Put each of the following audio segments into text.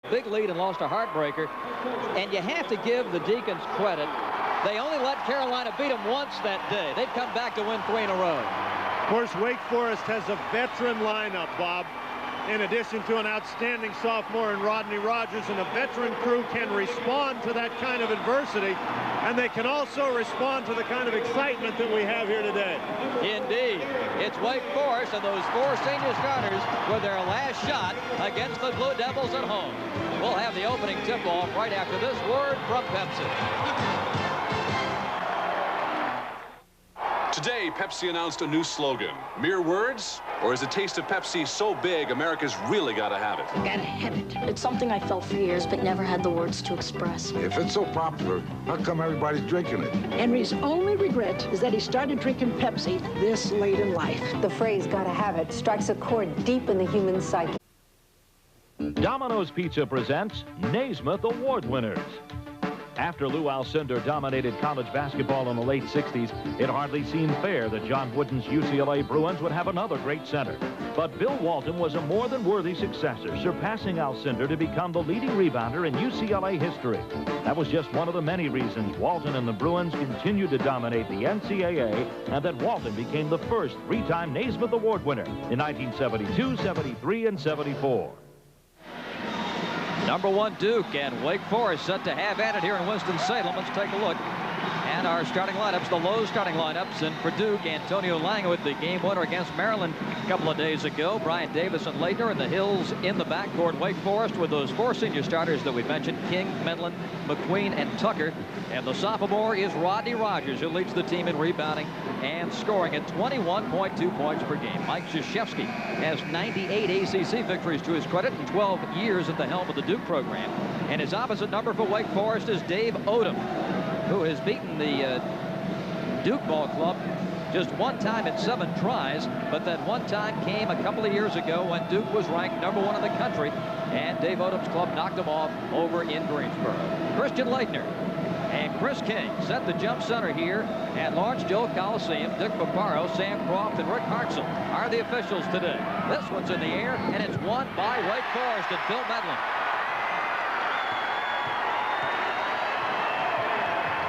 big lead and lost a heartbreaker. And you have to give the Deacons credit. They only let Carolina beat them once that day. They've come back to win 3 in a row. Of course, Wake Forest has a veteran lineup, Bob, in addition to an outstanding sophomore in Rodney Rogers, and a veteran crew can respond to that kind of adversity, and they can also respond to the kind of excitement that we have here today. Indeed. It's Wake Forest and those 4 senior starters with their last shot against the Blue Devils at home. We'll have the opening tip-off right after this word from Pepsi. Today, Pepsi announced a new slogan. Mere words? Or is the taste of Pepsi so big, America's really got to have it? Gotta have it. It's something I felt for years, but never had the words to express. If it's so popular, how come everybody's drinking it? Henry's only regret is that he started drinking Pepsi this late in life. The phrase, gotta have it, strikes a chord deep in the human psyche. Domino's Pizza presents Naismith Award winners. After Lou Alcindor dominated college basketball in the late 60s, it hardly seemed fair that John Wooden's UCLA Bruins would have another great center. But Bill Walton was a more than worthy successor, surpassing Alcindor to become the leading rebounder in UCLA history. That was just one of the many reasons Walton and the Bruins continued to dominate the NCAA, and that Walton became the first 3-time Naismith Award winner in 1972, 73, and 74. Number 1 Duke and Wake Forest set to have at it here in Winston-Salem. Let's take a look at our starting lineups, the low starting lineups. And for Duke, Antonio Lang with the game winner against Maryland a couple of days ago. Brian Davis and Leitner, and the Hills in the backcourt. Wake Forest with those 4 senior starters that we mentioned, King, Medlin, McQueen, and Tucker. And the sophomore is Rodney Rogers, who leads the team in rebounding and scoring at 21.2 points per game. Mike Krzyzewski has 98 ACC victories to his credit in 12 years at the helm of the Duke program. And his opposite number for Wake Forest is Dave Odom, who has beaten the Duke ball club just one time in 7 tries, but that one time came a couple of years ago when Duke was ranked number 1 in the country, and Dave Odom's club knocked him off over in Greensboro. Christian Leitner and Chris King set the jump center here at Lawrence Joe Coliseum. Dick Paparo, Sam Croft, and Rick Hartzell are the officials today. This one's in the air, and it's won by Wake Forest and Bill Medlin.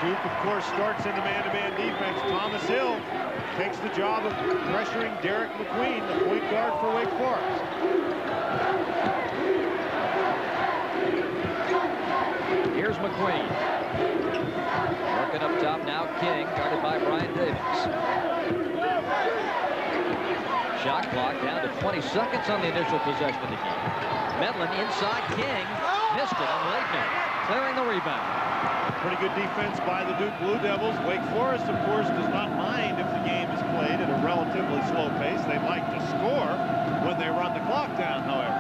Duke, of course, starts in the man-to-man defense. Thomas Hill takes the job of pressuring Derek McQueen, the point guard for Wake Forest. Here's McQueen. Working up top now, King, guarded by Brian Davis. Shot clock down to 20 seconds on the initial possession of the game. Medlin inside King, missed it on Leitner, clearing the rebound. Pretty good defense by the Duke Blue Devils. Wake Forest, of course, does not mind if the game is played at a relatively slow pace. They like to score when they run the clock down, however.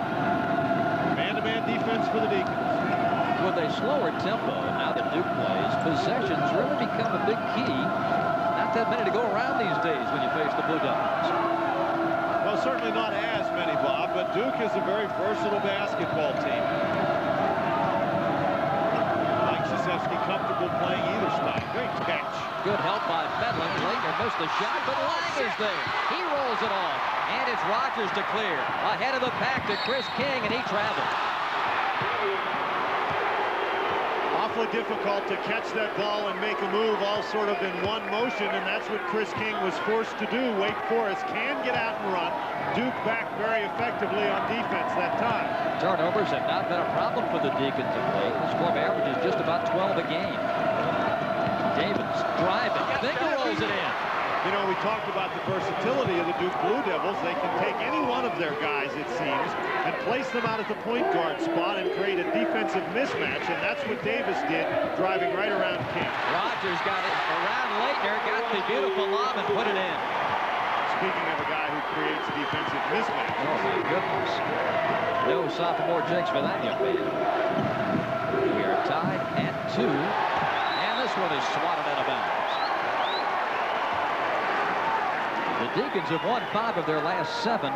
Man-to-man defense for the Deacons. With a slower tempo, now that Duke plays, possessions really become a big key. Not that many to go around these days when you face the Blue Devils. Well, certainly not as many, Bob, but Duke is a very versatile basketball team. Comfortable playing either side. Great catch. Good help by Medlin. Leitner missed the shot, but Lang is there. He rolls it off, and it's Rogers to clear. Ahead of the pack to Chris King, and he traveled. Awfully difficult to catch that ball and make a move all sort of in one motion, and that's what Chris King was forced to do. Wake Forest can get out and run. Duke back very effectively on defense that time. Turnovers have not been a problem for the Deacons of late. This club averages just about 12 a game. Davis driving. Finger rolls it in. You know, we talked about the versatility of the Duke Blue Devils. They can take any one of their guys, it seems, and place them out at the point guard spot and create a defensive mismatch, and that's what Davis did, driving right around King. Rogers got it around Leitner, got the beautiful lob and put it in. Speaking of a guy who creates defensive mismatch. Oh, my goodness. No sophomore jinx for that young man. We are tied at 2, and this one is swatted out of bounds. The Deacons have won 5 of their last 7.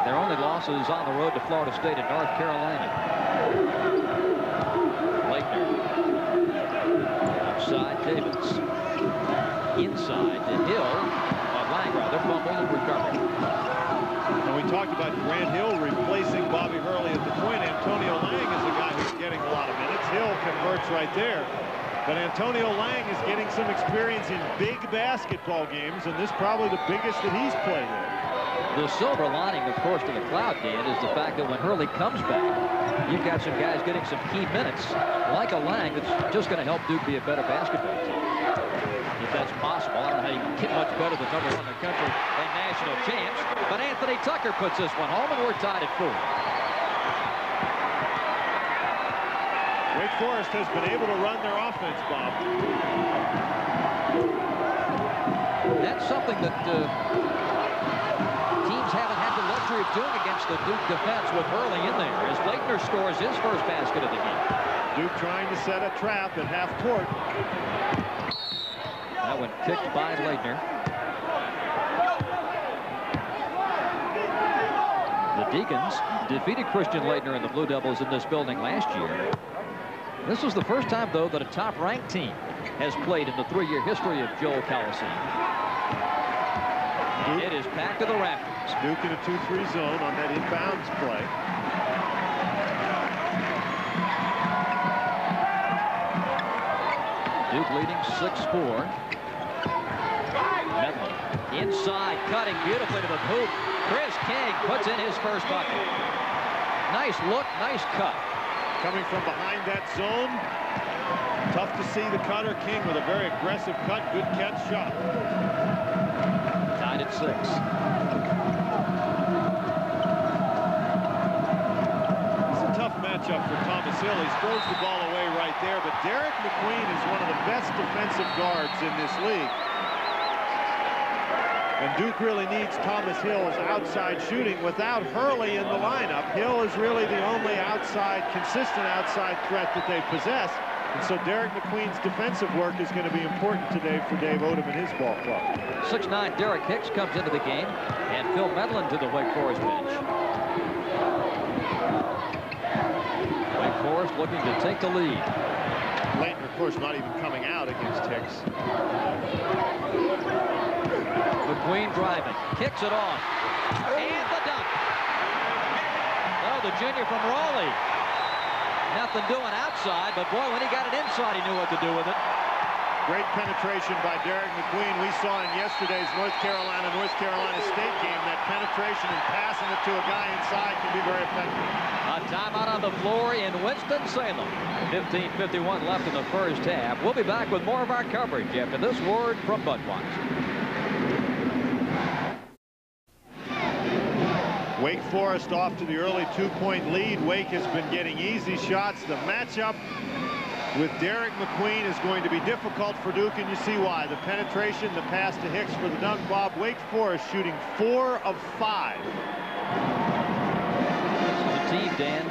Their only losses on the road to Florida State and North Carolina. Leitner. Outside Davis. Inside to Hill. Lang rather fumbled and recovered. And we talked about Grant Hill replacing Bobby Hurley at the point. Antonio Lang is a guy who's getting a lot of minutes. Hill converts right there. But Antonio Lang is getting some experience in big basketball games, and this is probably the biggest that he's played in. The silver lining, of course, to the cloud, Dan, is the fact that when Hurley comes back, you've got some guys getting some key minutes, like a Lang, that's just going to help Duke be a better basketball team. If that's possible. I don't know how you can get much better than #1 in the country and national champs. But Anthony Tucker puts this one home, and we're tied at 4. Wake Forest has been able to run their offense, Bob. That's something that teams haven't had the luxury of doing against the Duke defense with Hurley in there, as Leitner scores his first basket of the game. Duke trying to set a trap at half court. That one kicked by Leitner. The Deacons defeated Christian Leitner and the Blue Devils in this building last year. This was the first time, though, that a top-ranked team has played in the 3-year history of Joel Coliseum. It is packed to the rafters. Duke in a 2-3 zone on that inbounds play. Duke leading 6-4. Medlin inside, cutting beautifully to the hoop. Chris King puts in his first bucket. Nice look, nice cut. Coming from behind that zone. Tough to see the cutter. King with a very aggressive cut. Good catch shot. Tied at 6. It's a tough matchup for Thomas Hill. He throws the ball away right there, but Derek McQueen is one of the best defensive guards in this league. And Duke really needs Thomas Hill's outside shooting. Without Hurley in the lineup, Hill is really the only consistent outside threat that they possess. And so Derek McQueen's defensive work is going to be important today for Dave Odom and his ball club. 6'9" Derek Hicks comes into the game, and Phil Medlin to the Wake Forest bench. Wake Forest looking to take the lead. Leitner, of course, not even coming out against Hicks. McQueen driving, kicks it off, and the dunk. Oh, the junior from Raleigh. Nothing doing outside, but boy, when he got it inside, he knew what to do with it. Great penetration by Derek McQueen. We saw in yesterday's North Carolina State game that penetration and passing it to a guy inside can be very effective. A timeout on the floor in Winston-Salem. 15:51 left in the first half. We'll be back with more of our coverage after this word from Budweiser. Wake Forest off to the early 2-point lead. Wake has been getting easy shots. The matchup with Derek McQueen is going to be difficult for Duke, and you see why. The penetration, the pass to Hicks for the dunk. Bob, Wake Forest shooting 4 of 5. This is a team, Dan,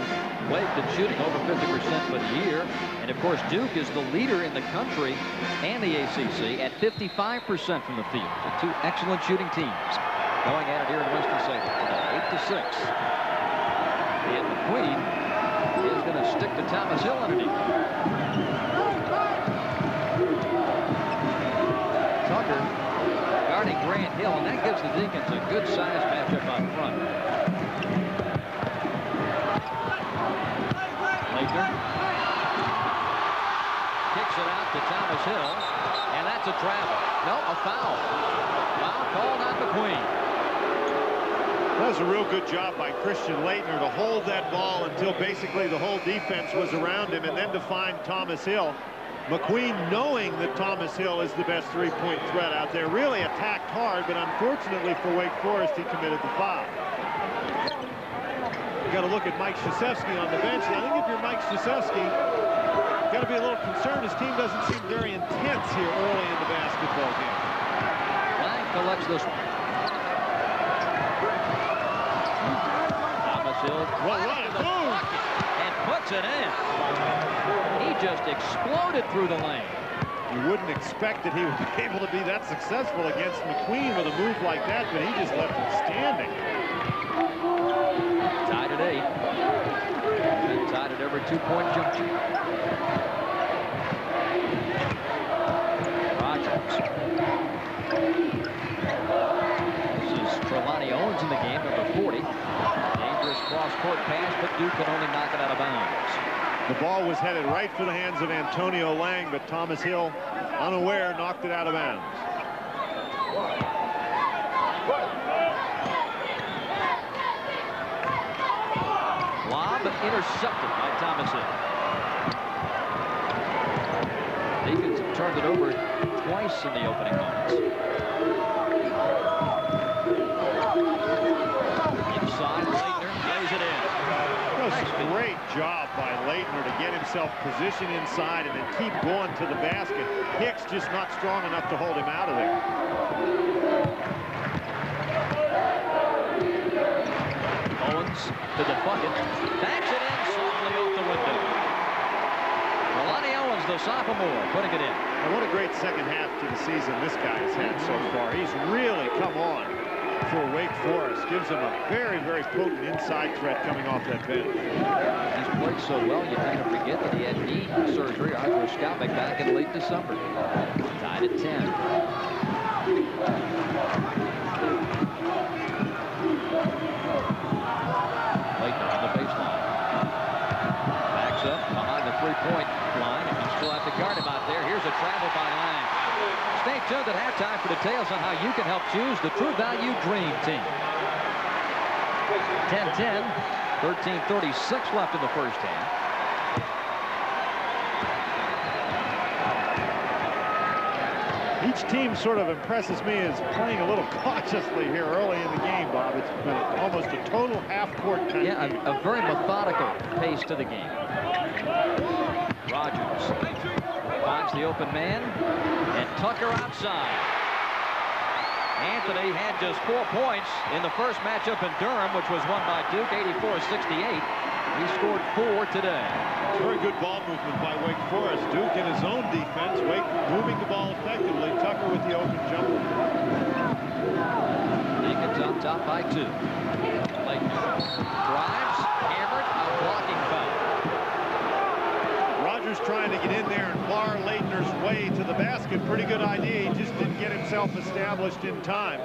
Wake that's shooting over 50% for the year. And, of course, Duke is the leader in the country and the ACC at 55% from the field. The two excellent shooting teams going at it here in Winston-Salem today, 8-6. And McQueen is going to stick to Thomas Hill underneath. Tucker guarding Grant Hill, and that gives the Deacons a good size matchup out front. Leitner kicks it out to Thomas Hill, and that's a travel. No, a foul. Foul called on McQueen. That was a real good job by Christian Leitner to hold that ball until basically the whole defense was around him, and then to find Thomas Hill. McQueen, knowing that Thomas Hill is the best three-point threat out there, really attacked hard, but unfortunately for Wake Forest, he committed the foul. You got to look at Mike Krzyzewski on the bench. I think if you're Mike Krzyzewski, you've got to be a little concerned. His team doesn't seem very intense here early in the basketball game. Lang collects this one. Thomas Hill and puts it in. He just exploded through the lane. You wouldn't expect that he would be able to be that successful against McQueen with a move like that, but he just left him standing. Tied at 8. And tied at every 2-point junction. Rogers. This is Trelawney Owens in the game, number 40. cross-court pass, but Duke can only knock it out of bounds. The ball was headed right for the hands of Antonio Lang, but Thomas Hill, unaware, knocked it out of bounds. Lob intercepted by Thomas Hill. Deacons have turned it over twice in the opening moments. Inside, Leitner lays it in. Nice, great job by Leitner to get himself positioned inside and then keep going to the basket. Hicks just not strong enough to hold him out of there. Owens to the bucket. Backs it in softly off the window. Lonnie Owens, the sophomore, putting it in. And what a great second half to the season this guy has had so far. He's really come on for Wake Forest. Gives him a very, very potent inside threat coming off that bench. He's played so well, you kind of forget that he had knee surgery, arthroscopic, back in late December. Tied at 10. Leitner on the baseline. Backs up behind the three-point line. You still have to guard him out there. Here's a travel by Lang. Stay tuned at halftime for details on how you can help choose the True Value Dream Team. 10-10, 13:36 left in the first half. Each team sort of impresses me as playing a little cautiously here early in the game, Bob. It's been almost a total half-court kind of game. A very methodical pace to the game. Rogers finds the open man, and Tucker outside. Anthony had just 4 points in the first matchup in Durham, which was won by Duke, 84-68. He scored 4 today. Very good ball movement by Wake Forest. Duke in his own defense. Wake moving the ball effectively. Tucker with the open jumper. Deacons on top by 2. Leitner drives, hammered, a blocking foul. Rogers trying to get in there and bar Leitner's way to the basket. Pretty good idea. He just didn't get himself established in time.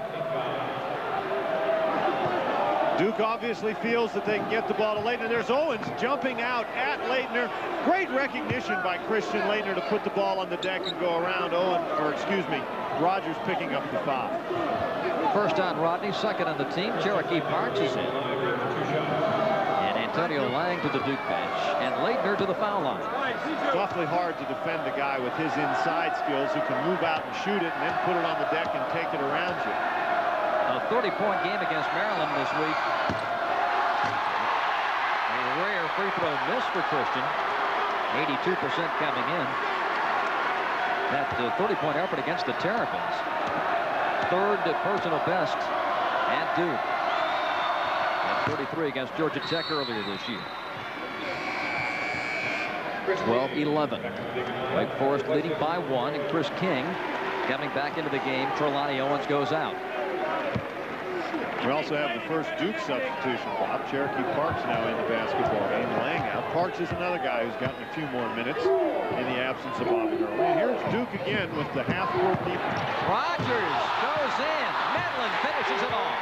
Duke obviously feels that they can get the ball to Leitner. There's Owens jumping out at Leitner. Great recognition by Christian Leitner to put the ball on the deck and go around Rogers picking up the foul. First on Rodney, second on the team. Cherokee Parks is in. And Antonio Lang to the Duke bench. And Leitner to the foul line. It's awfully hard to defend a guy with his inside skills who can move out and shoot it and then put it on the deck and take it around you. A 30-point game against Maryland this week. A rare free throw miss for Christian. 82% coming in. That 30-point effort against the Terrapins. Third personal best at Duke. And 33 against Georgia Tech earlier this year. 12-11. Wake Forest leading by 1, and Chris King coming back into the game. Trelawney Owens goes out. We also have the first Duke substitution, Bob. Cherokee Parks now in the basketball game, laying out. Parks is another guy who's gotten a few more minutes in the absence of Bobby Hurley. And here's Duke again with the half-court defense. Rogers goes in. Medlin finishes it off.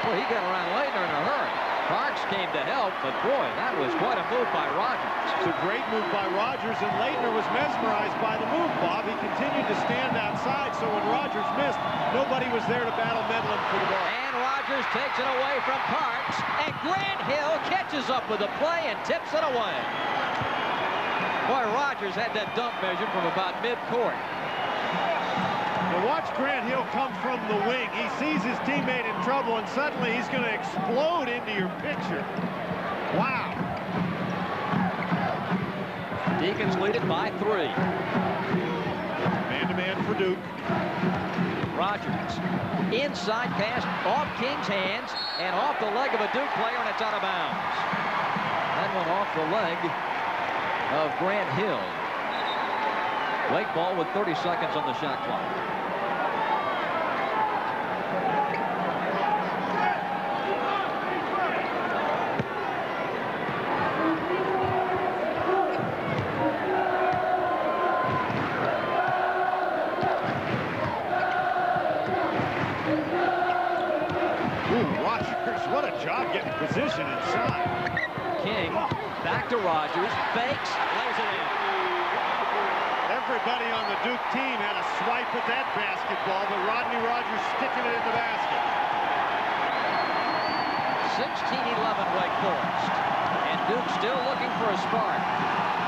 Boy, he got around Leitner in a hurry. Parks came to help, but boy, that was quite a move by Rogers. It's a great move by Rogers, and Leitner was mesmerized by the move, Bob. He continued to stand outside, so when Rogers missed, nobody was there to battle Medlin for the ball. And Rogers takes it away from Parks, and Grant Hill catches up with the play and tips it away. Boy, Rogers had that dunk measured from about mid-court. Now watch Grant Hill come from the wing. He sees his teammate in trouble, and suddenly he's going to explode into your picture. Wow. Deacons lead it by 3. Man-to-man for Duke. Rogers. Inside pass off King's hands and off the leg of a Duke player, and it's out of bounds. That one off the leg of Grant Hill. Wake ball with 30 seconds on the shot clock. job getting position inside. King back to Rogers, fakes, lays it in. Everybody on the Duke team had a swipe at that basketball, but Rodney Rogers sticking it in the basket. 16-11 Wake Forest. And Duke still looking for a spark.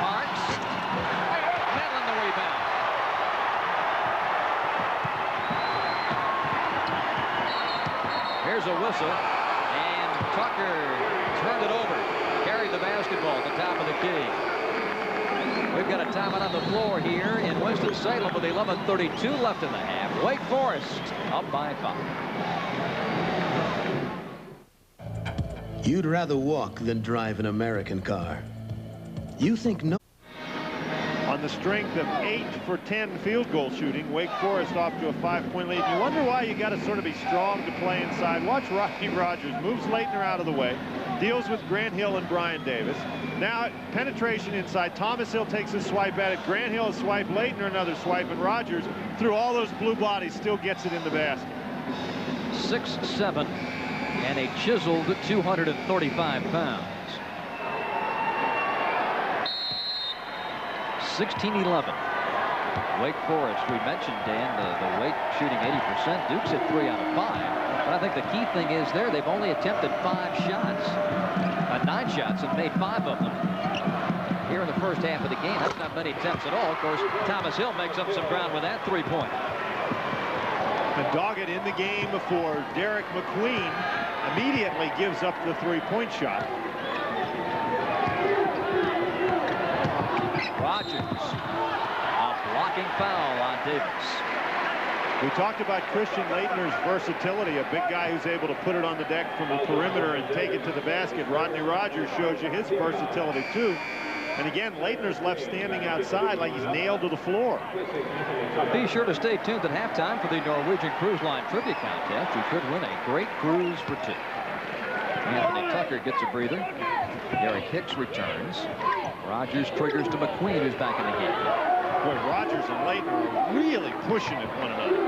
Parks, Medlin the rebound. Here's a whistle, and Tucker turned it over. Carried the basketball at the top of the key. We've got a timeout on the floor here in Winston-Salem with 11:32 left in the half. Wake Forest up by 5. You'd rather walk than drive an American car. You think no. On the strength of 8 for 10 field goal shooting, Wake Forest off to a 5-point lead. You wonder why you got to sort of be strong to play inside. Watch Rodney Rogers, moves Leitner out of the way, deals with Grant Hill and Brian Davis. Now penetration inside. Thomas Hill takes a swipe at it. Grant Hill a swipe, Leitner another swipe, and Rogers, through all those blue bodies, still gets it in the basket. 6'7", and a chiseled 235 pounds. 16-11. Wake Forest, we mentioned, Dan, the Wake shooting 80%. Duke's at 3 out of 5. But I think the key thing is there, they've only attempted 5 shots. 9 shots and made 5 of them here in the first half of the game. That's not many attempts at all. Of course, Thomas Hill makes up some ground with that 3-pointer. And Doggett in the game for Derek McQueen immediately gives up the 3-point shot. Rogers, a blocking foul on Davis. We talked about Christian Leitner's versatility, a big guy who's able to put it on the deck from the perimeter and take it to the basket. Rodney Rogers shows you his versatility too. And again, Leitner's left standing outside like he's nailed to the floor. Be sure to stay tuned at halftime for the Norwegian Cruise Line Trivia Contest. You could win a great cruise for 2. Anthony Tucker gets a breather. Eric Hicks returns. Rogers triggers to McQueen, who's back in the game. Boy, Rogers and Leitner are really pushing at one another.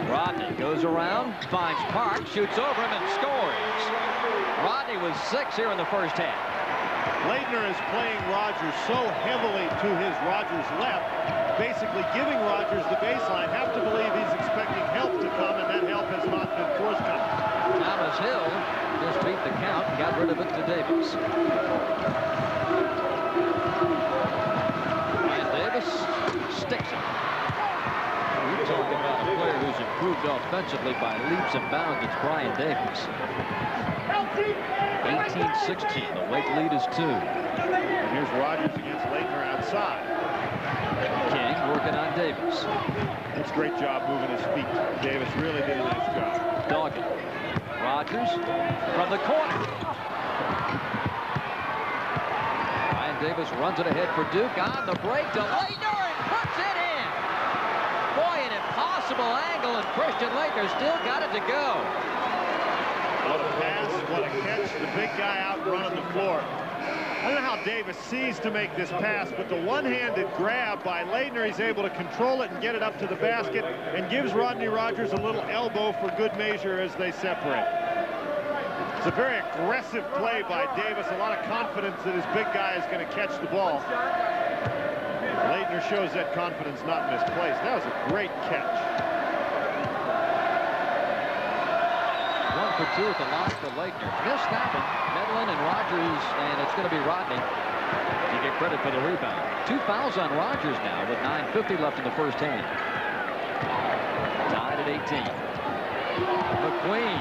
Rodney goes around, finds Park, shoots over him, and scores. Rodney was 6 here in the first half. Leitner is playing Rogers so heavily to his Rogers left, basically giving Rogers the baseline. Have to believe he's expecting help to come, and that help has not been forthcoming. Thomas Hill just beat the count and got rid of it to Davis. And Davis sticks it. We're talking about a player who's improved offensively by leaps and bounds. It's Brian Davis. 18-16. The Wake lead is 2. And here's Rogers against Leitner outside. King working on Davis. That's a great job moving his feet. Davis really did a nice job. Doggett. Rogers from the corner. Brian Davis runs it ahead for Duke on the break to Leitner and puts it in. Boy, an impossible angle, and Christian Leitner still got it to go. What a pass, what a catch. The big guy out running the floor. I don't know how Davis sees to make this pass, but the one-handed grab by Leitner, he's able to control it and get it up to the basket and gives Rodney Rogers a little elbow for good measure as they separate. It's a very aggressive play by Davis, a lot of confidence that his big guy is going to catch the ball. Leitner shows that confidence not misplaced. That was a great catch. 1 for 2 at the line for Leitner. Missed that one. Medlin and Rogers, and it's going to be Rodney to get credit for the rebound. 2 fouls on Rogers now with 9:50 left in the first half. Tied at 18. McQueen.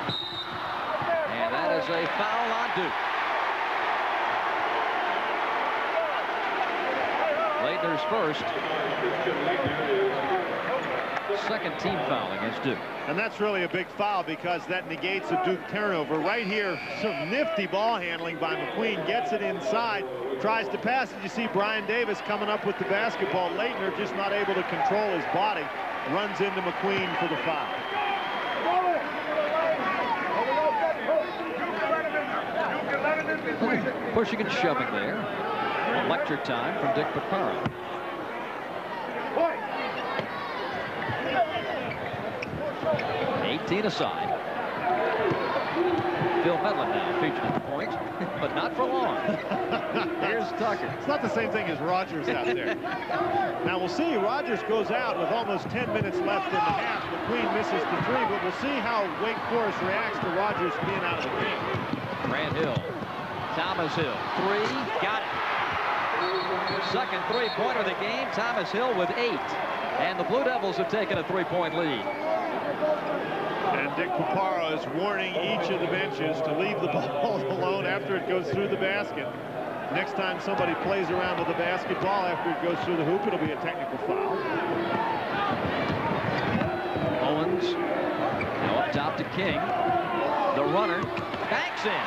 And that is a foul on Duke. Leitner's first. Second team foul against Duke. And that's really a big foul because that negates a Duke turnover. Right here, some nifty ball handling by McQueen. Gets it inside, tries to pass it. You see Brian Davis coming up with the basketball. Leitner just not able to control his body. Runs into McQueen for the foul. Pushing and shoving there. Lecture time from Dick Picaro. Aside. Phil Medlin now featured at the point, but not for long. Here's Tucker. It's not the same thing as Rogers out there. Now we'll see. Rogers goes out with almost 10 minutes left in the half. McQueen misses the three, but we'll see how Wake Forest reacts to Rogers being out of the game. Grant Hill. Thomas Hill. Three. Got it. Second three-pointer of the game. Thomas Hill with 8. And the Blue Devils have taken a 3-point lead. And Dick Paparo is warning each of the benches to leave the ball alone after it goes through the basket. Next time somebody plays around with the basketball after it goes through the hoop, it'll be a technical foul. Owens now up top to King. The runner banks in.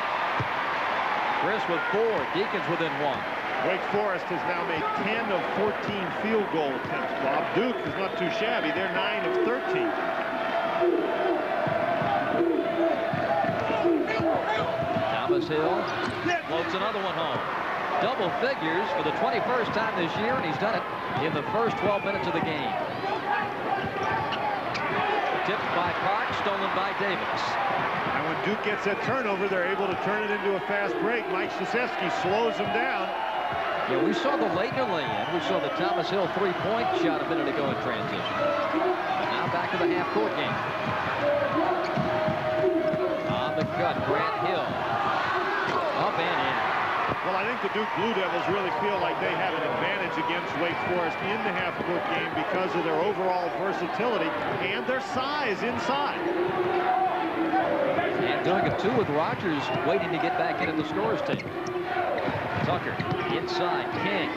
Chris with 4. Deacons within 1. Wake Forest has now made 10 of 14 field goal attempts, Bob. Duke is not too shabby. They're 9 of 13. Thomas Hill floats another one home. Double figures for the 21st time this year, and he's done it in the first 12 minutes of the game. Tipped by Park, stolen by Davis. And when Duke gets that turnover, they're able to turn it into a fast break. Mike Krzyzewski slows them down. Yeah, we saw the Leitner lay-in. We saw the Thomas Hill three-point shot a minute ago in transition. Now back to the half-court game. On the cut, Grant Hill. Up and in. Well, I think the Duke Blue Devils really feel like they have an advantage against Wake Forest in the half-court game because of their overall versatility and their size inside. And doing it, too, with Rogers waiting to get back into the scorer's table. Tucker inside. King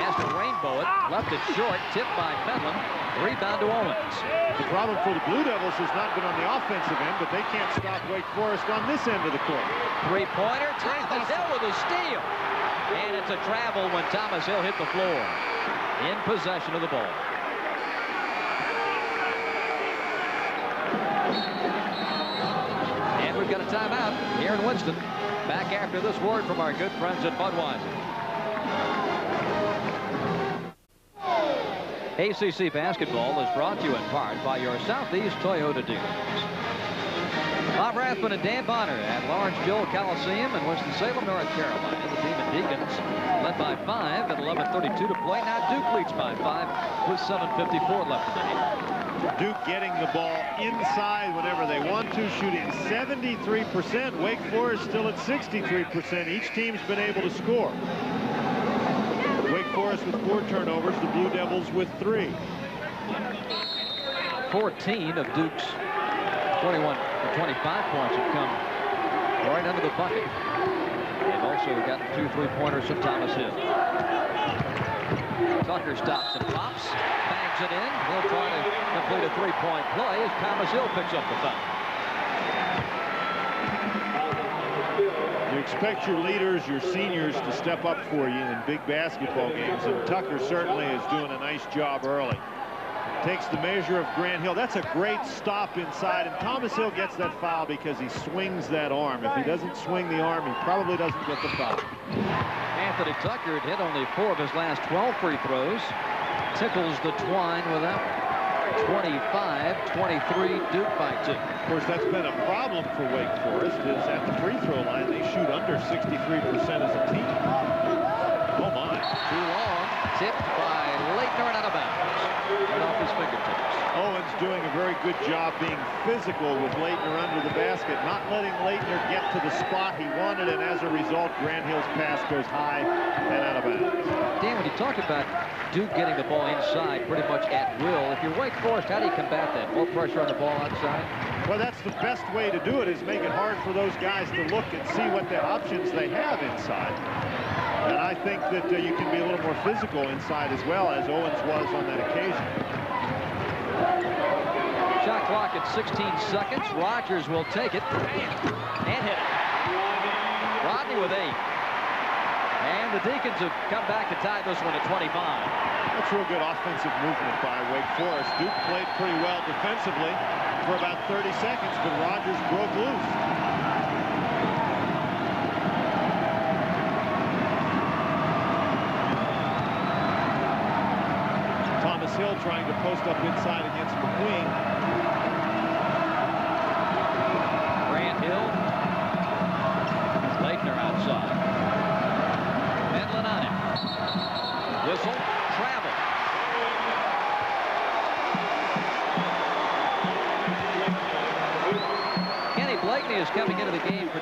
has to rainbow it. Left it short. Tipped by Medlin. Rebound to Owens. The problem for the Blue Devils has not been on the offensive end, but they can't stop Wake Forest on this end of the court. Three-pointer. Thomas Hill with a steal. And it's a travel when Thomas Hill hit the floor. In possession of the ball. And we've got a timeout here in Winston. Back after this word from our good friends at Budweiser. ACC basketball is brought to you in part by your Southeast Toyota dealers. Bob Rathman and Dan Bonner at Lawrence Joel Coliseum in Winston-Salem, North Carolina. The team in Deacons led by 5 at 11:32 to play. Now Duke leads by 5 with 7:54 left in the game. Duke getting the ball inside whenever they want to, shooting 73%. Wake Forest still at 63%. Each team's been able to score. Wake Forest with 4 turnovers, the Blue Devils with 3. 14 of Duke's 21 or 25 points have come right under the bucket. They've also gotten 2 3-pointers from Thomas Hill. Tucker stops and pops, bangs it in. He'll try to complete a 3-point play as Thomas Hill picks up the foul. You expect your leaders, your seniors, to step up for you in big basketball games, and Tucker certainly is doing a nice job early. Takes the measure of Grant Hill. That's a great stop inside, and Thomas Hill gets that foul because he swings that arm. If he doesn't swing the arm, he probably doesn't get the foul. Anthony Tucker had hit only 4 of his last 12 free throws. Tickles the twine without 25-23 Duke by 2. Of course, that's been a problem for Wake Forest, is at the free throw line they shoot under 63% as a team. Oh my. Too long. Tipped by Leitner and out of bounds. Right off his fingertips. Owens doing a very good job being physical with Leitner under the basket, not letting Leitner get to the spot he wanted, and as a result, Grant Hill's pass goes high and out of bounds. Dan, when you talk about Duke getting the ball inside pretty much at will, if you're Wake Forest, how do you combat that? More pressure on the ball outside? Well, that's the best way to do it, is make it hard for those guys to look and see what the options they have inside. And I think that you can be a little more physical inside as well, as Owens was on that occasion. Shot clock at 16 seconds. Rogers will take it and hit it. Rodney with 8. And the Deacons have come back to tie this one at 25. That's real good offensive movement by Wake Forest. Duke played pretty well defensively for about 30 seconds, but Rogers broke loose. Thomas Hill trying to post up inside against McQueen.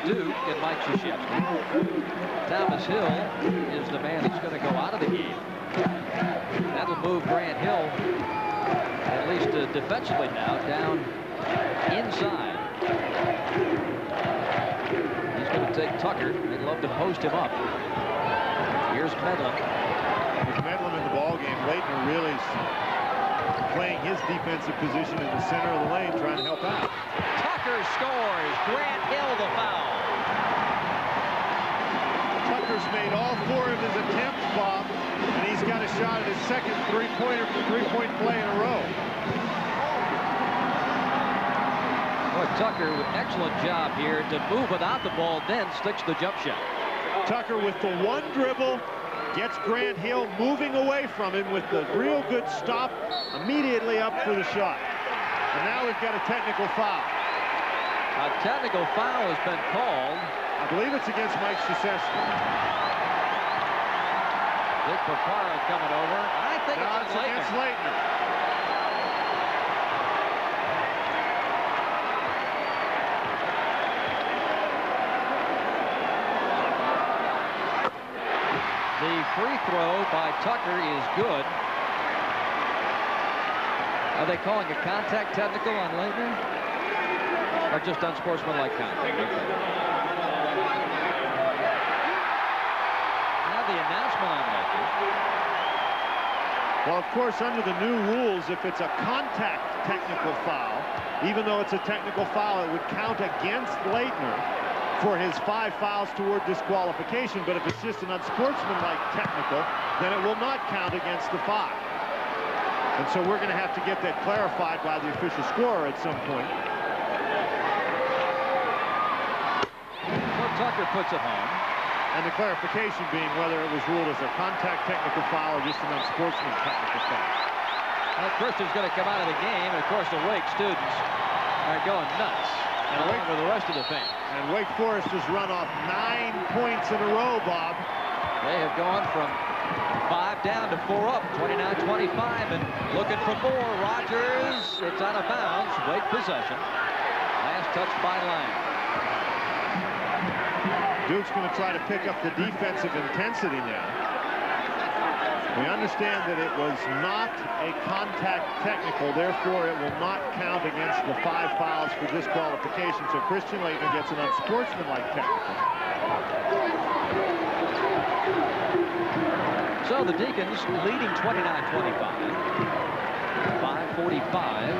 Duke and Mike Krzyzewski. Thomas Hill is the man who's going to go out of the game. That'll move Grant Hill, at least defensively now, down inside. He's going to take Tucker. They'd love to post him up. Here's Medlin. With Medlin in the ball game, Leitner really playing his defensive position in the center of the lane, trying to help out. Tucker scores. Grant Hill the foul. Tucker's made all 4 of his attempts, Bob, and he's got a shot at his second three-point play in a row. Boy, Tucker with excellent job here to move without the ball, then sticks the jump shot. Tucker with the one dribble gets Grant Hill moving away from him with the real good stop immediately up for the shot. And now we've got a technical foul. A technical foul has been called. I believe it's against Mike Krzyzewski. Dick Paparo coming over. I think it's against Leitner. The free throw by Tucker is good. Are they calling a contact technical on Leitner? Or just unsportsmanlike contact? Okay. Now the announcement on Leitner. Well, of course, under the new rules, if it's a contact technical foul, even though it's a technical foul, it would count against Leitner for his 5 fouls toward disqualification. But if it's just an unsportsmanlike technical, then it will not count against the 5. And so we're going to have to get that clarified by the official scorer at some point. Well, Tucker puts it home. And the clarification being whether it was ruled as a contact technical foul or just an unsportsmanlike technical foul. Well, Christian's going to come out of the game, and of course the Wake students are going nuts, and along with the rest of the fans. And Wake Forest has run off 9 points in a row, Bob. They have gone from 5 down to 4 up, 29-25, and looking for more. Rogers, it's out of bounds. Wake possession. Last touch by Lang. Duke's going to try to pick up the defensive intensity now. We understand that it was not a contact technical, therefore it will not count against the 5 fouls for disqualification. So Christian Leitner gets an unsportsmanlike technical. So the Deacons leading 29-25. 5:45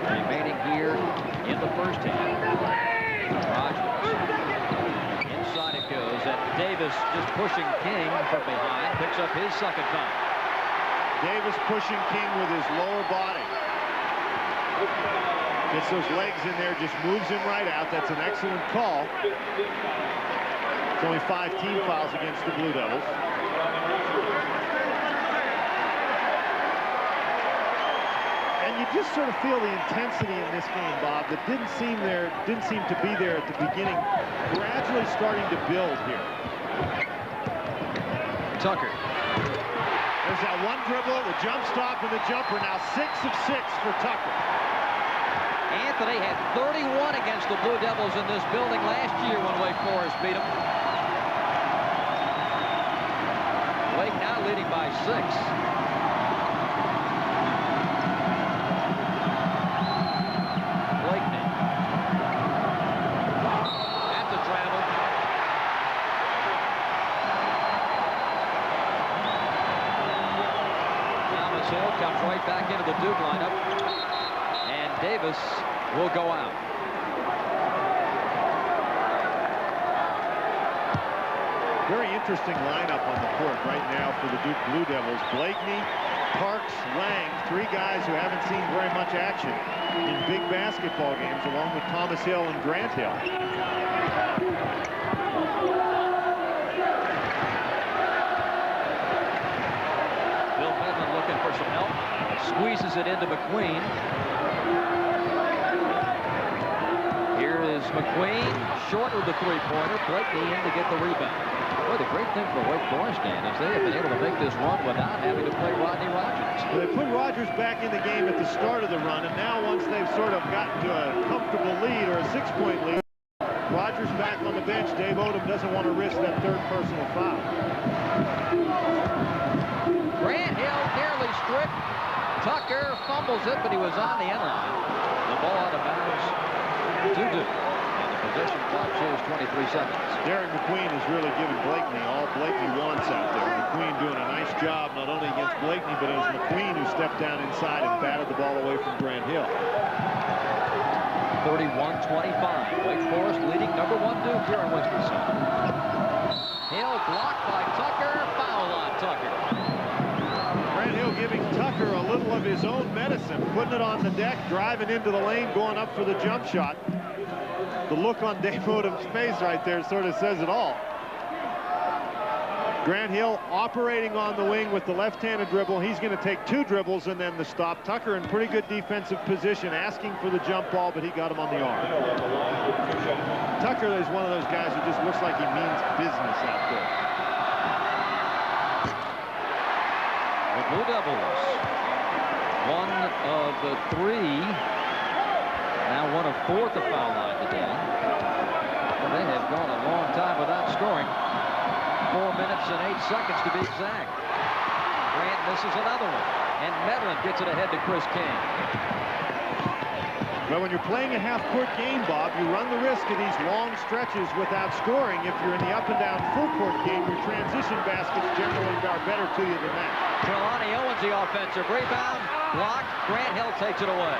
remaining here in the first half. Rogers. Inside it goes, and Davis just pushing King from behind, picks up his second foul. Davis pushing King with his lower body. Gets those legs in there, just moves him right out. That's an excellent call. It's only 5 team fouls against the Blue Devils. And you just sort of feel the intensity in this game, Bob, that didn't seem to be there at the beginning. Gradually starting to build here. Tucker. There's that one dribble, the jump stop, and the jumper. Now 6 of 6 for Tucker. Anthony had 31 against the Blue Devils in this building last year when Wake Forest beat them. Wake now leading by 6. Comes right back into the Duke lineup, and Davis will go out. Very interesting lineup on the court right now for the Duke Blue Devils. Blakeney, Parks, Lang, 3 guys who haven't seen very much action in big basketball games, along with Thomas Hill and Grant Hill. For some help, squeezes it into McQueen. Here is McQueen, short with the 3-pointer. Blakeney in to get the rebound. Boy, the great thing for Wake Forest, Dan, is they have been able to make this run without having to play Rodney Rogers. Well, they put Rogers back in the game at the start of the run, and now once they've sort of gotten to a comfortable lead or a 6-point lead, Rogers back on the bench. Dave Odom doesn't want to risk that third personal foul. Grant Hill nearly stripped. Tucker fumbles it, but he was on the end line. The ball out of bounds to Duke. And the possession clock shows 23 seconds. Derek McQueen has really given Blakeney all Blakeney wants out there. McQueen doing a nice job not only against Blakeney, but it was McQueen who stepped down inside and batted the ball away from Grant Hill. 31-25. Wake Forest leading #1 Duke here in Winston-Salem. Hill blocked by Tucker. Foul on Tucker. Grant Hill giving Tucker a little of his own medicine, putting it on the deck, driving into the lane, going up for the jump shot. The look on Dave Odom's face right there sort of says it all. Grant Hill operating on the wing with the left-handed dribble. He's going to take 2 dribbles and then the stop. Tucker in pretty good defensive position, asking for the jump ball, but he got him on the arm. Tucker is one of those guys who just looks like he means business out there. The Blue Devils, 1 of the 3, now 1 of 4 at the foul line today. Well, they have gone a long time without scoring. 4 minutes and 8 seconds to be exact. Grant misses another one, and Medlin gets it ahead to Chris King. Well, when you're playing a half-court game, Bob, you run the risk of these long stretches without scoring. If you're in the up-and-down full-court game, your transition baskets generally are better to you than that. Trelawney Owens, the offensive rebound, blocked. Grant Hill takes it away.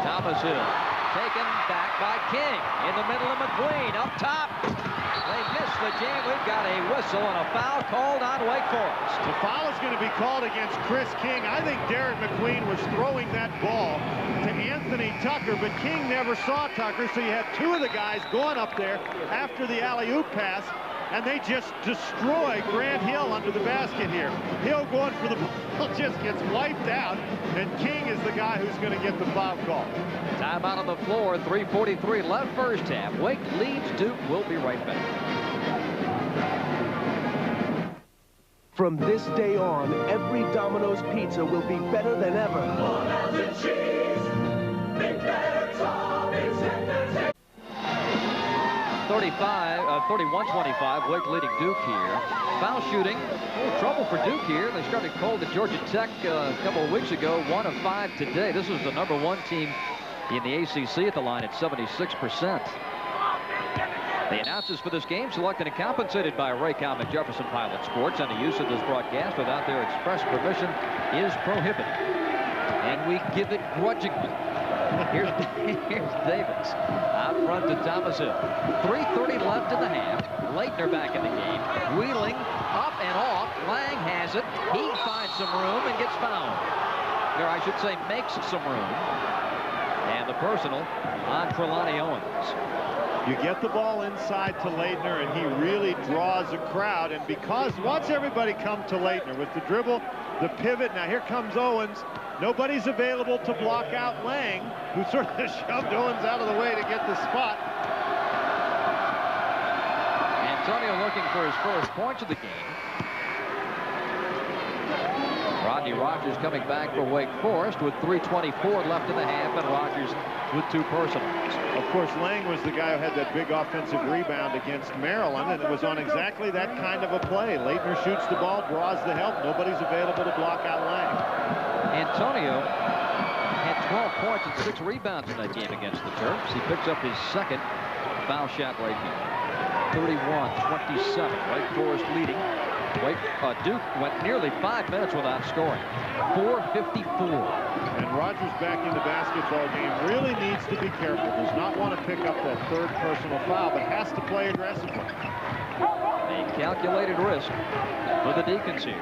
Thomas Hill taken back by King. In the middle of McQueen, up top. They missed the jam. We've got a whistle and a foul called on Wake Forest. The foul is going to be called against Chris King. I think Derek McQueen was throwing that ball to Anthony Tucker, but King never saw Tucker, so you had 2 of the guys going up there after the alley-oop pass, and they just destroy Grant Hill under the basket here. Hill going for the ball just gets wiped out, and King is the guy who's going to get the foul call. Time out on the floor, 3:43 left first half. Wake leads Duke. We'll be right back. From this day on, every Domino's pizza will be better than ever. 31-25, Wake leading Duke here. Foul shooting, a little trouble for Duke here. They started cold at Georgia Tech a couple of weeks ago, 1 of 5 today. This is the #1 team in the ACC at the line at 76%. The announcers for this game selected and compensated by Raycom and Jefferson Pilot Sports, and the use of this broadcast without their express permission is prohibited. And we give it grudgingly. Here's Davis out front to Thomas Hill. 3:30 left in the half. Leitner back in the game. Wheeling up and off. Lang has it. He finds some room and gets fouled. Or I should say makes some room. And the personal on Trelawney Owens. You get the ball inside to Leitner, and he really draws a crowd. And because once everybody come to Leitner with the dribble, the pivot, now here comes Owens. Nobody's available to block out Lang, who sort of shoved Owens out of the way to get the spot. Antonio looking for his first points of the game. Rodney Rogers coming back for Wake Forest with 3:24 left in the half, and Rogers with 2 personals. Of course, Lang was the guy who had that big offensive rebound against Maryland, and it was on exactly that kind of a play. Leitner shoots the ball, draws the help. Nobody's available to block out Lang. Antonio had 12 points and 6 rebounds in that game against the Terps. He picks up his second foul shot right here. 31-27. Wake Forest leading. Duke went nearly 5 minutes without scoring. 4:54. And Rogers back in the basketball game really needs to be careful. Does not want to pick up that third personal foul, but has to play aggressively. A calculated risk for the Deacons here.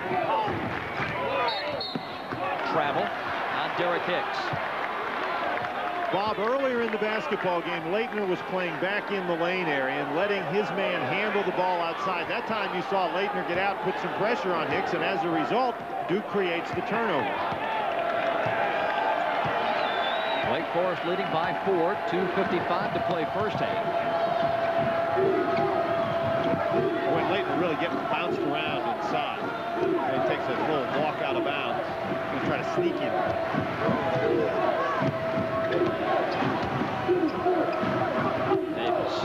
Travel on Derek Hicks. Bob, earlier in the basketball game, Leitner was playing back in the lane area and letting his man handle the ball outside. That time you saw Leitner get out, put some pressure on Hicks, and as a result, Duke creates the turnover. Wake Forest leading by 4, 2:55 to play first half. When Leitner really getting bounced around inside. He takes a full walk out of bounds. He's trying to sneak in. Davis.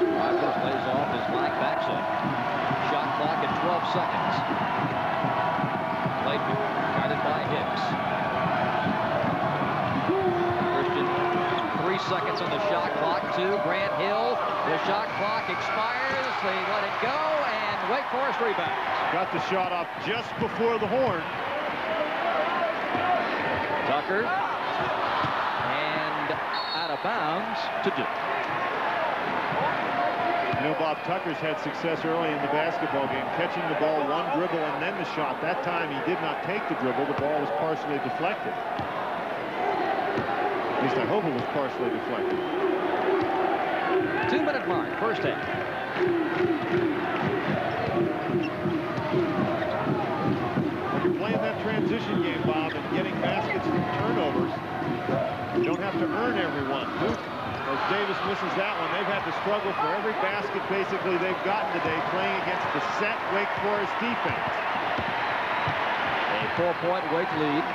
Rogers lays off his black backside. Shot clock at 12 seconds. Clayton guarded by Hicks. Christian, 3 seconds on the shot clock. 2. Grant Hill. The shot clock expires. They let it go, and Wake Forest rebounds. Got the shot off just before the horn. Tucker. And out of bounds to Duke. You know, Bob, Tucker's had success early in the basketball game, catching the ball, one dribble, and then the shot. That time he did not take the dribble. The ball was partially deflected. At least I hope it was partially deflected. 2-minute mark, first half. When you're playing that transition game, Bob, and getting baskets from turnovers, you don't have to earn every one. Duke, as Davis misses that one, they've had to struggle for every basket basically they've gotten today, playing against the set Wake Forest defense. A 4-point Wake lead.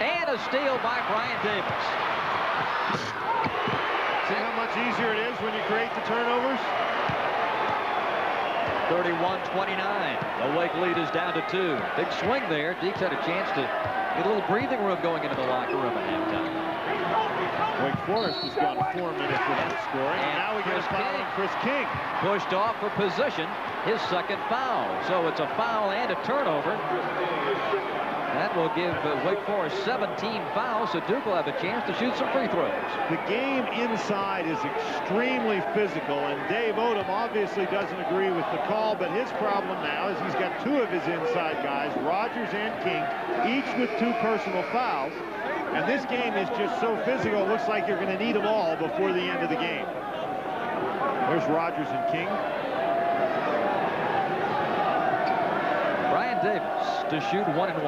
And a steal by Brian Davis. See how much easier it is when you create the turnovers? 31-29. The Wake lead is down to 2. Big swing there. Deeks had a chance to get a little breathing room going into the locker room at halftime. Wake Forest has gone 4 minutes without scoring. And now we get a foul on Chris King. Pushed off for position. His second foul. So it's a foul and a turnover. That will give Wake Forest 17 fouls, so Duke will have a chance to shoot some free throws. The game inside is extremely physical, and Dave Odom obviously doesn't agree with the call, but his problem now is he's got 2 of his inside guys, Rogers and King, each with 2 personal fouls. And this game is just so physical, it looks like you're going to need them all before the end of the game. There's Rogers and King. Brian Davis to shoot 1 and 1.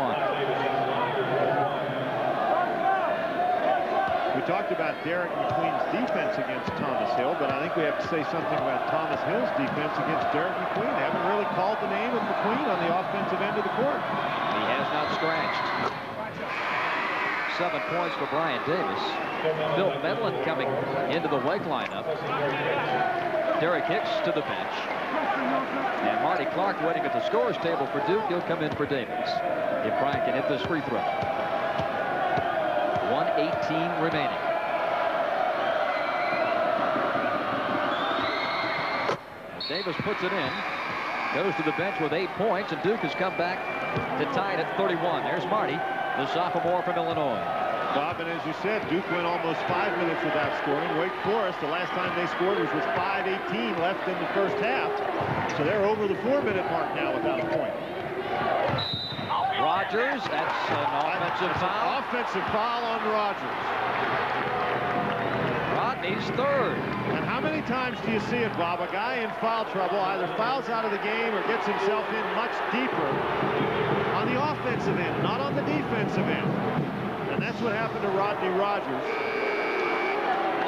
We talked about Derek McQueen's defense against Thomas Hill, but I think we have to say something about Thomas Hill's defense against Derek McQueen. They haven't really called the name of McQueen on the offensive end of the court. He has not scratched. 7 points for Brian Davis. Bill Medlin coming into the Wake lineup. Derek Hicks to the bench. And Marty Clark waiting at the scorer's table for Duke. He'll come in for Davis if Brian can hit this free throw. 1:18 remaining. As Davis puts it in, goes to the bench with 8 points, and Duke has come back to tie it at 31. There's Marty, the sophomore from Illinois. Bob, and as you said, Duke went almost 5 minutes without scoring. Wake Forest, the last time they scored was with 5:18 left in the first half. So they're over the 4-minute mark now without a point. Rogers, that's an offensive foul. Offensive foul on Rogers. Rodney's third. And how many times do you see it, Bob? A guy in foul trouble either fouls out of the game or gets himself in much deeper on the offensive end, not on the defensive end. And that's what happened to Rodney Rogers.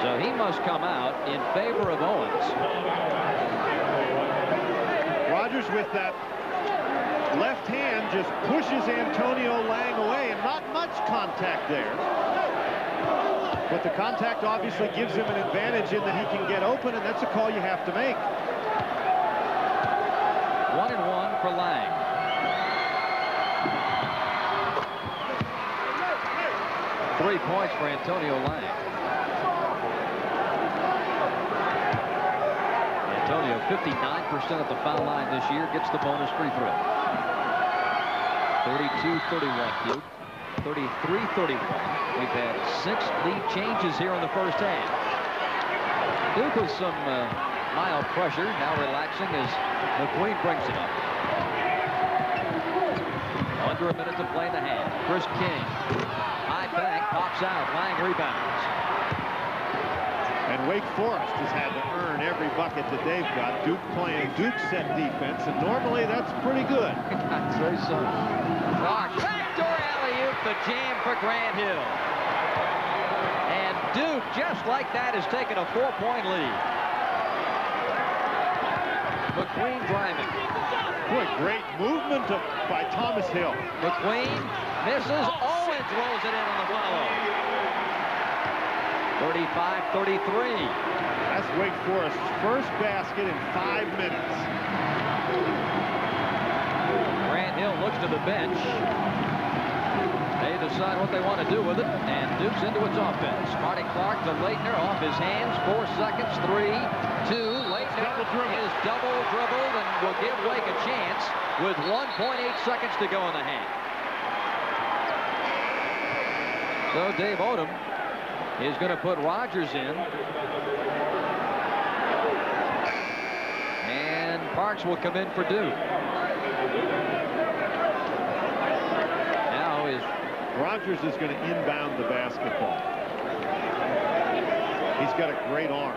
So he must come out in favor of Owens. Rogers with that left hand just pushes Antonio Lang away, and not much contact there. But the contact obviously gives him an advantage in that he can get open, and that's a call you have to make. 1 and 1 for Lang. Three points for Antonio Lang. Antonio, 59% at the foul line this year, gets the bonus free throw. 32-31 Duke. 33-31. We've had 6 lead changes here in the first half. Duke with some mild pressure, now relaxing as McQueen brings it up. Under a minute to play in the half. Chris King. High bank, pops out. Lang rebounds. And Wake Forest has had to earn every bucket that they've got. Duke playing Duke set defense, and normally that's pretty good. I'd say so. Clark, backdoor alley-oop, the jam for Grant Hill. And Duke, just like that, has taken a 4-point lead. McQueen driving. Boy, great movement by Thomas Hill. McQueen misses. Owens rolls it in on the follow. 35-33. That's Wake Forest's first basket in 5 minutes. Grant Hill looks to the bench. They decide what they want to do with it, and Duke's into its offense. Marty Clark to Leitner, off his hands, 4 seconds, 3, 2. Leitner is double dribbled and will give Wake a chance with 1.8 seconds to go in the half. So Dave Odom is going to put Rogers in. And Parks will come in for Duke. Now is Rogers is going to inbound the basketball. He's got a great arm.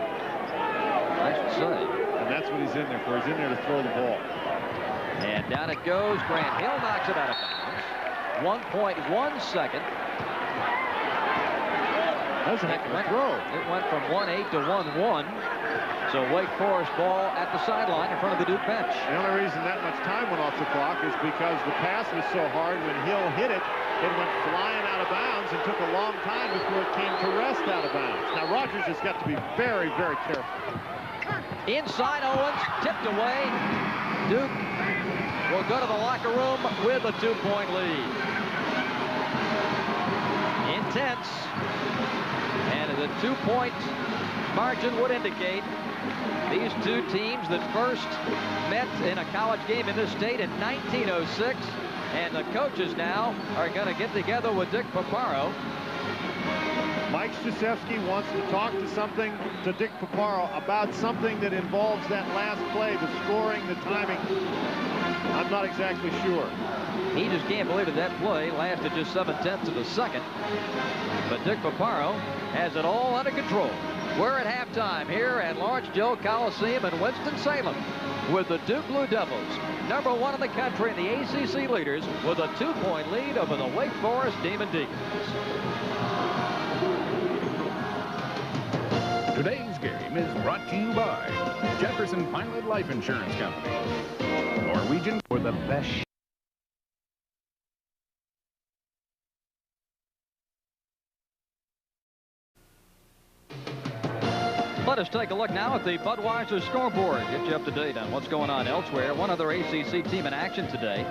I should say. And that's what he's in there for. He's in there to throw the ball. And down it goes. Grant Hill knocks it out of bounds. 1.1 second. That was a heck of a throw. It went from 1-8 to 1-1. So Wake Forest ball at the sideline in front of the Duke bench. The only reason that much time went off the clock is because the pass was so hard. When Hill hit it, it went flying out of bounds and took a long time before it came to rest out of bounds. Now Rogers has got to be very, very careful. Inside, Owens tipped away. Duke will go to the locker room with a 2-point lead. Intense. And the 2-point margin would indicate these two teams that first met in a college game in this state in 1906. And the coaches now are going to get together with Dick Paparo. Mike Krzyzewski wants to talk to Dick Paparo about something that involves that last play, the scoring, the timing. I'm not exactly sure. He just can't believe that that play lasted just 7/10 of a second. But Dick Paparo has it all under control. We're at halftime here at Lawrence Joe Coliseum in Winston-Salem with the Duke Blue Devils, #1 in the country and the ACC leaders, with a 2-point lead over the Wake Forest Demon Deacons. Today's game is brought to you by Jefferson Pilot Life Insurance Company. Norwegian for the best. Let us take a look now at the Budweiser scoreboard. Get you up to date on what's going on elsewhere. One other ACC team in action today,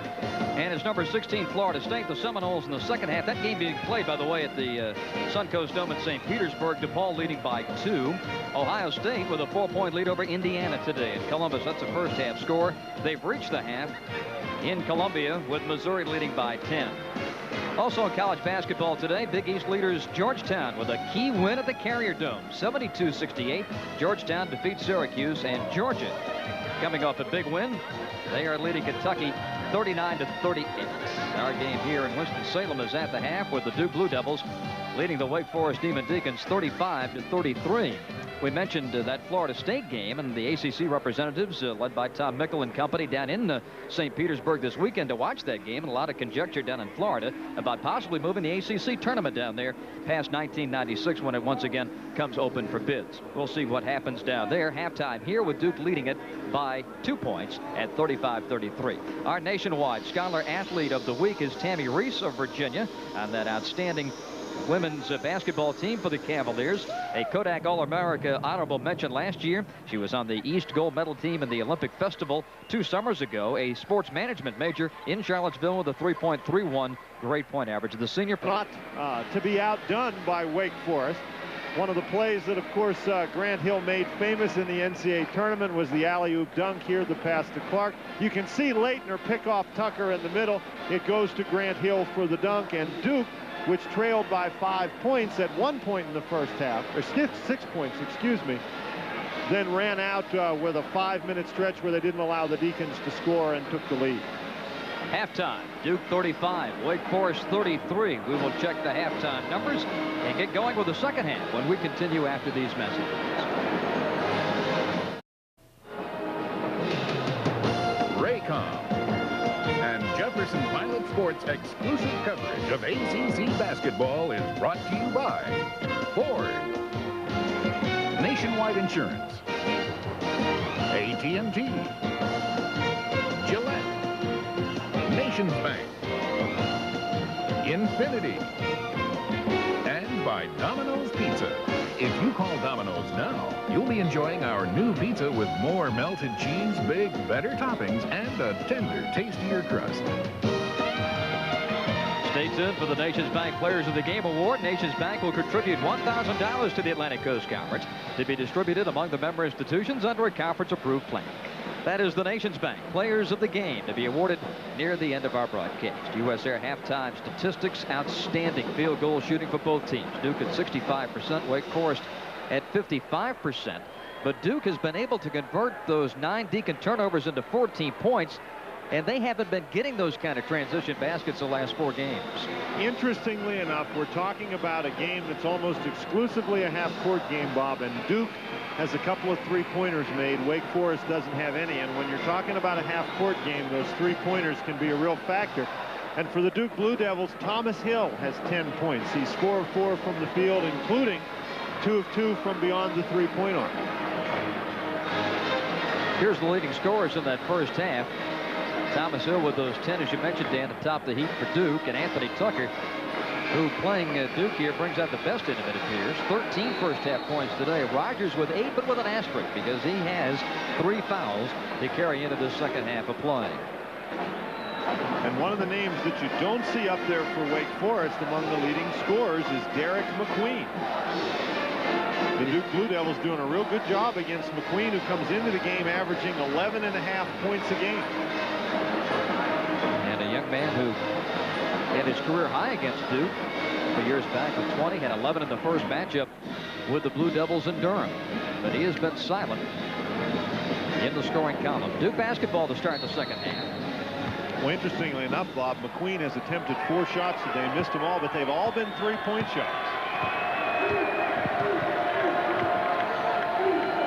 and it's number 16 Florida State, the Seminoles in the second half. That game being played, by the way, at the Suncoast Dome in St. Petersburg. DePaul leading by 2. Ohio State with a 4-point lead over Indiana today. In Columbus, that's the first half score. They've reached the half in Columbia with Missouri leading by 10. Also in college basketball today, Big East leaders Georgetown with a key win at the Carrier Dome. 72-68. Georgetown defeats Syracuse, and Georgia coming off a big win. They are leading Kentucky 39-38. Our game here in Winston-Salem is at the half with the Duke Blue Devils leading the Wake Forest Demon Deacons 35-33. We mentioned that Florida State game, and the ACC representatives led by Tom Mickle and company down in St. Petersburg this weekend to watch that game, and a lot of conjecture down in Florida about possibly moving the ACC tournament down there past 1996 when it once again comes open for bids. We'll see what happens down there. Halftime here with Duke leading it by 2 points at 35-33. Our nationwide Scholar Athlete of the Week is Tammy Reese of Virginia on that outstanding women's basketball team for the Cavaliers. A Kodak All-America honorable mention last year. She was on the East gold medal team in the Olympic Festival 2 summers ago. A sports management major in Charlottesville with a 3.31 grade point average. The senior not to be outdone by Wake Forest. One of the plays that, of course, Grant Hill made famous in the NCAA tournament was the alley-oop dunk here, the pass to Clark. You can see Leitner pick off Tucker in the middle. It goes to Grant Hill for the dunk, and Duke, which trailed by 5 points at one point in the first half, or 6 points, excuse me, then ran out with a 5-minute stretch where they didn't allow the Deacons to score and took the lead. Halftime, Duke 35, Wake Forest 33. We will check the halftime numbers and get going with the second half when we continue after these messages. Raycom and Jefferson Pilot Sports exclusive coverage of ACC basketball is brought to you by Ford, Nationwide Insurance, a AT&T, Gillette, Nations Bank, Infinity, and by Domino's Pizza. If you call Domino's now, you'll be enjoying our new pizza with more melted cheese, big, better toppings, and a tender, tastier crust. Stay tuned for the Nations Bank Players of the Game Award. Nations Bank will contribute $1,000 to the Atlantic Coast Conference to be distributed among the member institutions under a conference-approved plan. That is the Nations Bank Players of the Game to be awarded near the end of our broadcast. U.S. Air halftime statistics, outstanding field goal shooting for both teams. Duke at 65%, Wake Forest at 55%. But Duke has been able to convert those 9 Deacon turnovers into 14 points, and they haven't been getting those kind of transition baskets the last 4 games. Interestingly enough, we're talking about a game that's almost exclusively a half-court game, Bob, and Duke has a couple of three-pointers made. Wake Forest doesn't have any, and when you're talking about a half-court game, those three-pointers can be a real factor. And for the Duke Blue Devils, Thomas Hill has 10 points. He's 4 of 4 from the field, including 2 of 2 from beyond the three-point arc. Here's the leading scorers in that first half. Thomas Hill with those 10, as you mentioned, Dan, atop the heap for Duke, and Anthony Tucker, who playing Duke here brings out the best in him, it appears. 13 first-half points today. Rogers with 8, but with an asterisk because he has 3 fouls to carry into the second half of play. And one of the names that you don't see up there for Wake Forest among the leading scorers is Derek McQueen. The Duke Blue Devils doing a real good job against McQueen, who comes into the game averaging 11.5 points a game. And a young man who had his career high against Duke a few years back with 20, had 11 in the first matchup with the Blue Devils in Durham. But he has been silent in the scoring column. Duke basketball to start the second half. Well, interestingly enough, Bob, McQueen has attempted 4 shots today, missed them all, but they've all been three-point shots.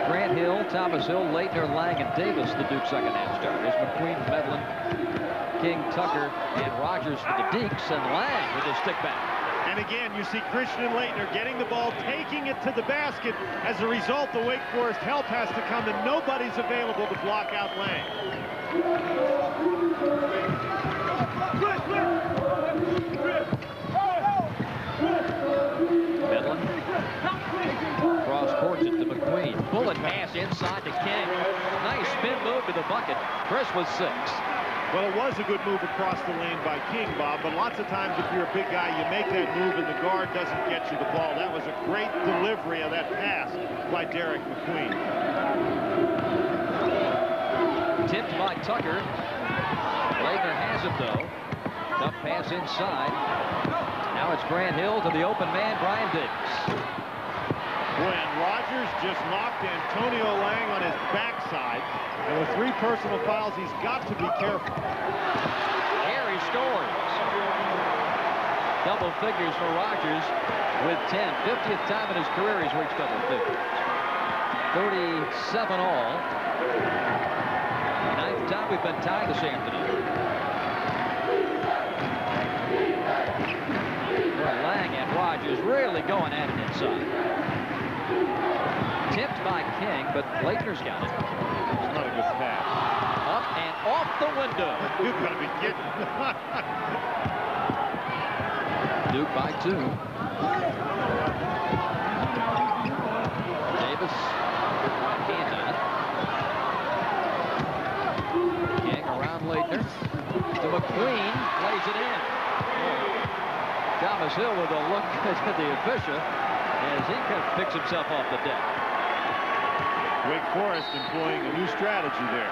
Grant Hill, Thomas Hill, Leitner, Lang, and Davis, the Duke second half starters. McQueen, Medlin, King, Tucker, and Rogers for the Deeks, and Lang with the stick back. And again, you see Christian Leitner getting the ball, taking it to the basket. As a result, the Wake Forest help has to come, and nobody's available to block out Lang. Medlin cross courts it to McQueen. Bullet pass inside to King. Nice spin move to the bucket. Chris with 6. Well, it was a good move across the lane by King, Bob, but lots of times if you're a big guy, you make that move and the guard doesn't get you the ball. That was a great delivery of that pass by Derek McQueen. Tipped by Tucker. Leitner has it, though. Tough pass inside. Now it's Grant Hill to the open man, Brian Davis. Boy, and Rogers just knocked Antonio Lang on his backside. And with 3 personal fouls, he's got to be careful. Here he scores. Double figures for Rogers with 10. 50th time in his career he's reached double figures. 37 all. 9th time we've been tied this afternoon. Lang and Rogers really going at it inside. Tipped by King, but Leitner's got it. It's not a good pass. Up and off the window. You've got to be kidding. Duke by 2. Davis can't on it. King around Leitner. To McQueen, plays it in. Thomas Hill with a look at the official as he kind of picks himself off the deck. Wake Forest employing a new strategy there.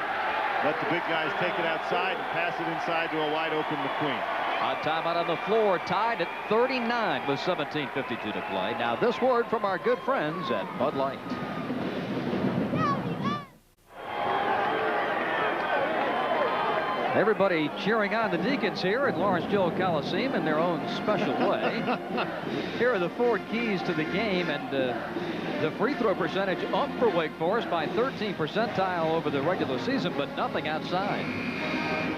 Let the big guys take it outside and pass it inside to a wide open McQueen. A timeout on the floor, tied at 39 with 17:52 to play. Now this word from our good friends at Bud Light. Everybody cheering on the Deacons here at Lawrence Joel Coliseum in their own special way. Here are the 4 keys to the game, and the free throw percentage up for Wake Forest by 13 percentile over the regular season, but nothing outside.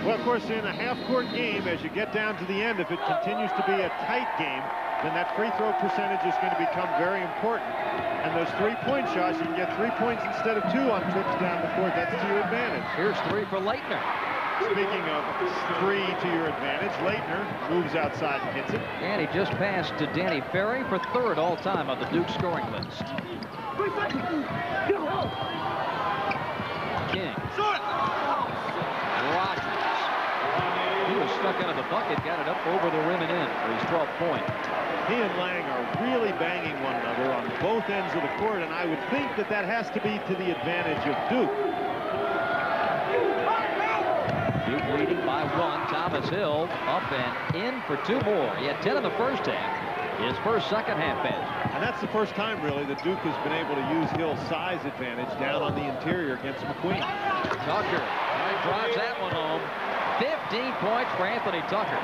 Well, of course, in a half-court game, as you get down to the end, if it continues to be a tight game, then that free throw percentage is going to become very important. And those three-point shots, you can get 3 points instead of 2 on trips down the court. That's to your advantage. Here's 3 for Leitner. Speaking of 3 to your advantage, Leitner moves outside and hits it. And he just passed to Danny Ferry for 3rd all-time on the Duke scoring list. King. Rogers. He was stuck under the bucket, got it up over the rim and in for his 12th point. He and Lang are really banging one another on both ends of the court, and I would think that that has to be to the advantage of Duke. Duke leading by 1. Thomas Hill up and in for 2 more. He had 10 in the first half. His first second-half basket. And that's the first time, really, that Duke has been able to use Hill's size advantage down on the interior against McQueen. Tucker drives that one home. 15 points for Anthony Tucker.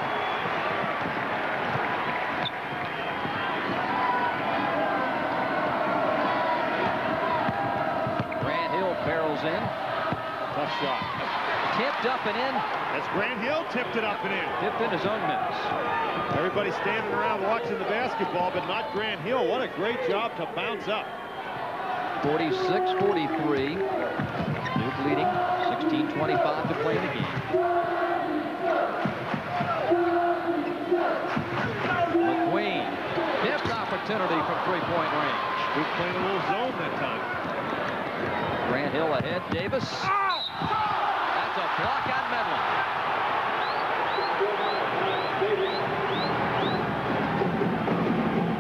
Grant Hill barrels in. Tough shot. Tipped up and in. That's Grant Hill, tipped it up and in. Tipped in his own miss. Everybody standing around watching the basketball, but not Grant Hill. What a great job to bounce up. 46-43. Duke leading. 16:25 to play in the game. McQueen. Missed opportunity from 3-point range. Duke playing a little zone that time. Grant Hill ahead. Davis. That's a block on Medlin.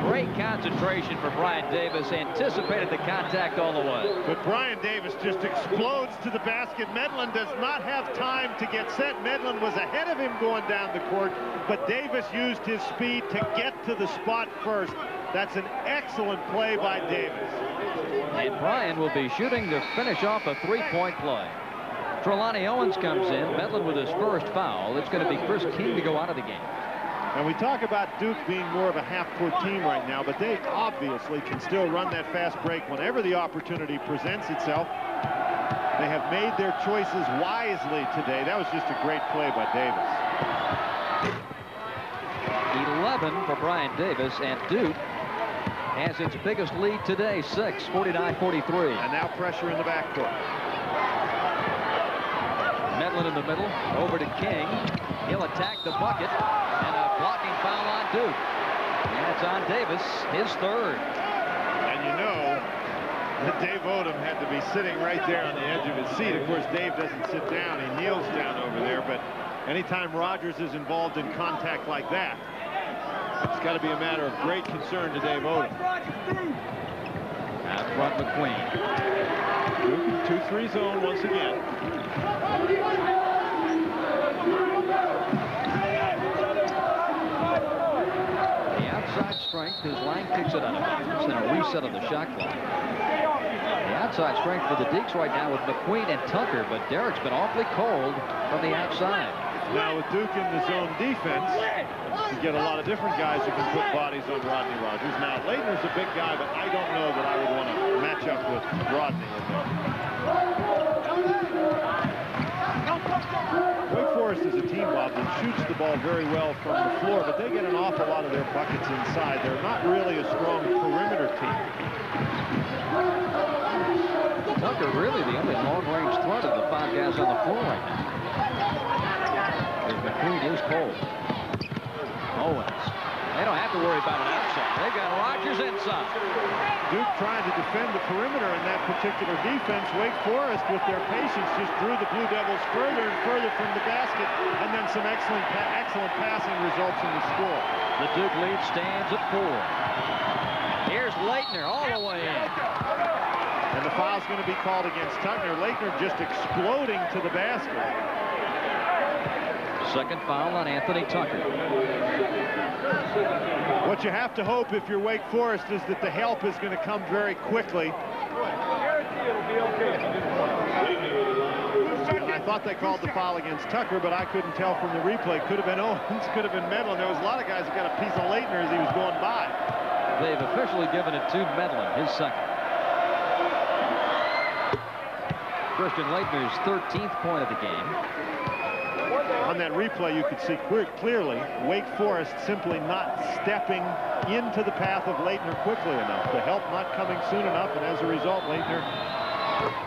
Great concentration for Brian Davis. Anticipated the contact all the way. But Brian Davis just explodes to the basket. Medlin does not have time to get set. Medlin was ahead of him going down the court, but Davis used his speed to get to the spot first. That's an excellent play by Davis. And Brian will be shooting to finish off a 3-point play. Trelawney Owens comes in. Medlin with his first foul. It's going to be Chris King to go out of the game. And we talk about Duke being more of a half-court team right now, but they obviously can still run that fast break whenever the opportunity presents itself. They have made their choices wisely today. That was just a great play by Davis. 11 for Brian Davis, and Duke has its biggest lead today, 6, 49-43. And now pressure in the backcourt. Medlin in the middle, over to King. He'll attack the bucket, and a blocking foul on Duke. And it's on Davis, his 3rd. And you know that Dave Odom had to be sitting right there on the edge of his seat. Of course, Dave doesn't sit down, he kneels down over there, but anytime Rogers is involved in contact like that, it's got to be a matter of great concern to Dave Odom. Out front, McQueen. 2-3 zone once again. The outside strength is Lang picks it out of bounds, and a reset of the shot clock. The outside strength for the Deeks right now with McQueen and Tucker, but Derek's been awfully cold from the outside. Now with Duke in the zone defense, you get a lot of different guys who can put bodies on Rodney Rogers. Now Leitner's a big guy, but I don't know that I would want to match up with Rodney. Wake Forest is a team, Bob, that shoots the ball very well from the floor, but they get an awful lot of their buckets inside. They're not really a strong perimeter team. Tucker really the only long-range threat of the 5 guys on the floor right now. McQueen is cold. Owens. They don't have to worry about it outside. They've got Rogers inside. Duke trying to defend the perimeter in that particular defense. Wake Forest, with their patience, just drew the Blue Devils further and further from the basket, and then some excellent passing results in the score. The Duke lead stands at 4. Here's Leitner all the way in. And the foul's going to be called against Tucker. Leitner just exploding to the basket. Second foul on Anthony Tucker. What you have to hope if you're Wake Forest is that the help is going to come very quickly. I thought they called the foul against Tucker, but I couldn't tell from the replay. Could have been Owens, could have been Medlin. There was a lot of guys that got a piece of Leitner as he was going by. They've officially given it to Medlin, his second. Christian Leitner's 13th point of the game. On that replay, you could see clearly Wake Forest simply not stepping into the path of Leitner quickly enough. The help not coming soon enough, and as a result, Leitner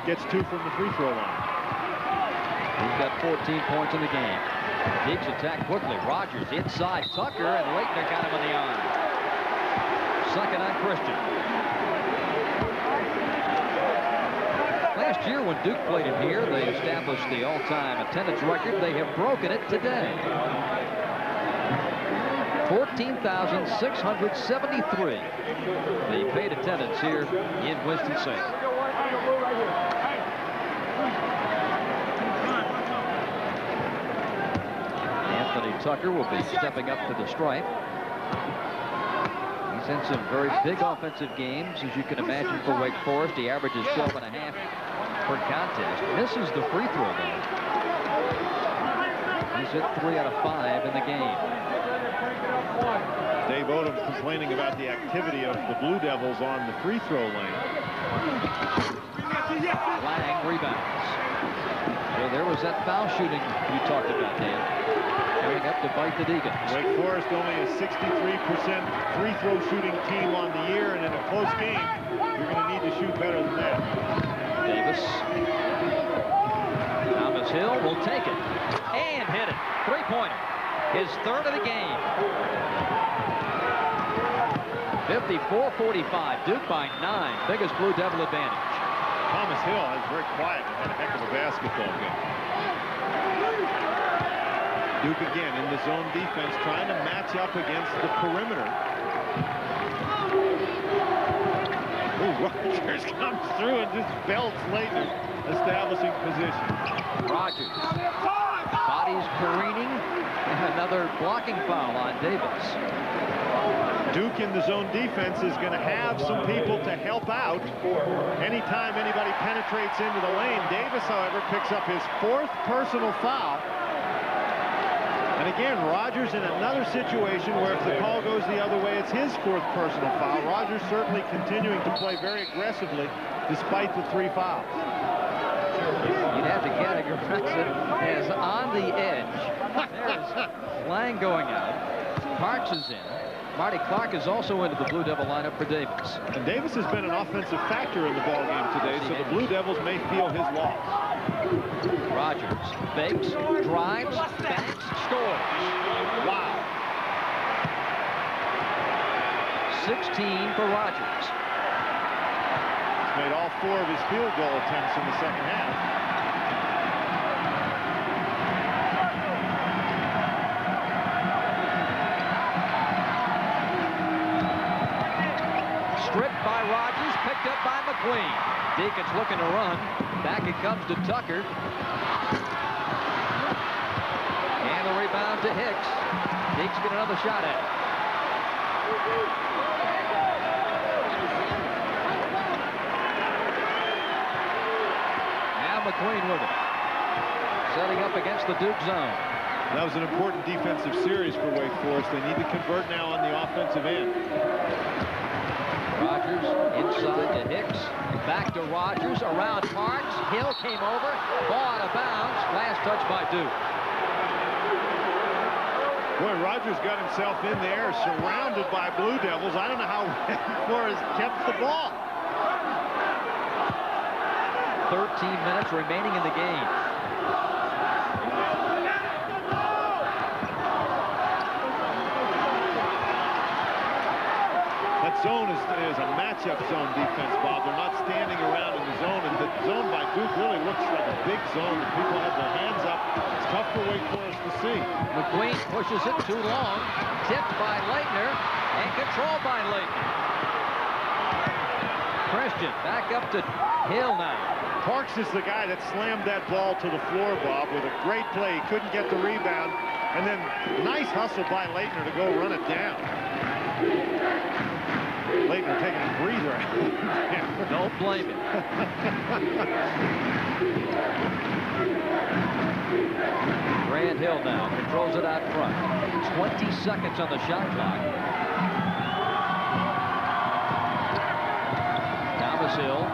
gets 2 from the free throw line. He's got 14 points in the game. Deeks attack quickly. Rogers inside Tucker, and Leitner got him on the arm. Second on Christian. Last year when Duke played it here, they established the all-time attendance record. They have broken it today. 14,673. The paid attendance here in Winston-Salem. Anthony Tucker will be stepping up to the stripe. He's in some very big offensive games, as you can imagine, for Wake Forest. He averages 12.5 per contest. Misses the free throw, though. He's hit 3 out of 5 in the game. Dave Odom complaining about the activity of the Blue Devils on the free throw lane. Lang rebounds. So there was that foul shooting you talked about, Dan. Coming up to bite the Deacons. Wake Forest only a 63% free throw shooting team on the year, and in a close game, you're going to need to shoot better than that. Davis. Thomas Hill will take it and hit it. Three-pointer. His third of the game. 54-45. Duke by 9. Biggest Blue Devil advantage. Thomas Hill is very quiet and had a heck of a basketball game. Duke again in the zone defense, trying to match up against the perimeter. Ooh, Rogers comes through and just belts Leitner, establishing position. Rogers. Bodies careening. And another blocking foul on Davis. Duke in the zone defense is going to have some people to help out anytime anybody penetrates into the lane. Davis, however, picks up his 4th personal foul. And again, Rogers in another situation where if the call goes the other way, it's his 4th personal foul. Rogers certainly continuing to play very aggressively despite the 3 fouls. You'd have to categorize it as on the edge. There's Lang going out. Parks is in. Marty Clark is also into the Blue Devil lineup for Davis. And Davis has been an offensive factor in the ballgame today, so the Blue Devils may feel his loss. Rogers fakes, drives, banks, scores. Wow. 16 for Rogers. He's made all 4 of his field goal attempts in the second half. Stripped by Rogers, picked up by McQueen. Deacons looking to run. Back it comes to Tucker. And the rebound to Hicks. Hicks get another shot at it. Now McQueen with it. Setting up against the Duke zone. That was an important defensive series for Wake Forest. They need to convert now on the offensive end. Rogers inside to Hicks. Back to Rogers. Around Parks. Hill came over. Ball out of bounds. Last touch by Duke. Boy, Rogers got himself in there, surrounded by Blue Devils. I don't know how Wake Forest kept the ball. 13 minutes remaining in the game. Zone is a matchup zone defense, Bob. They're not standing around in the zone, and the zone by Duke really looks like a big zone. People have their hands up. It's tough for Wake Forest to see. McQueen pushes it too long. Tipped by Leitner and controlled by Leitner. Christian back up to Hill now. Parks is the guy that slammed that ball to the floor, Bob, with a great play. He couldn't get the rebound, and then nice hustle by Leitner to go run it down. Leitner taking a breather. Don't blame him. Grant Hill now controls it out front. 20 seconds on the shot clock. Thomas Hill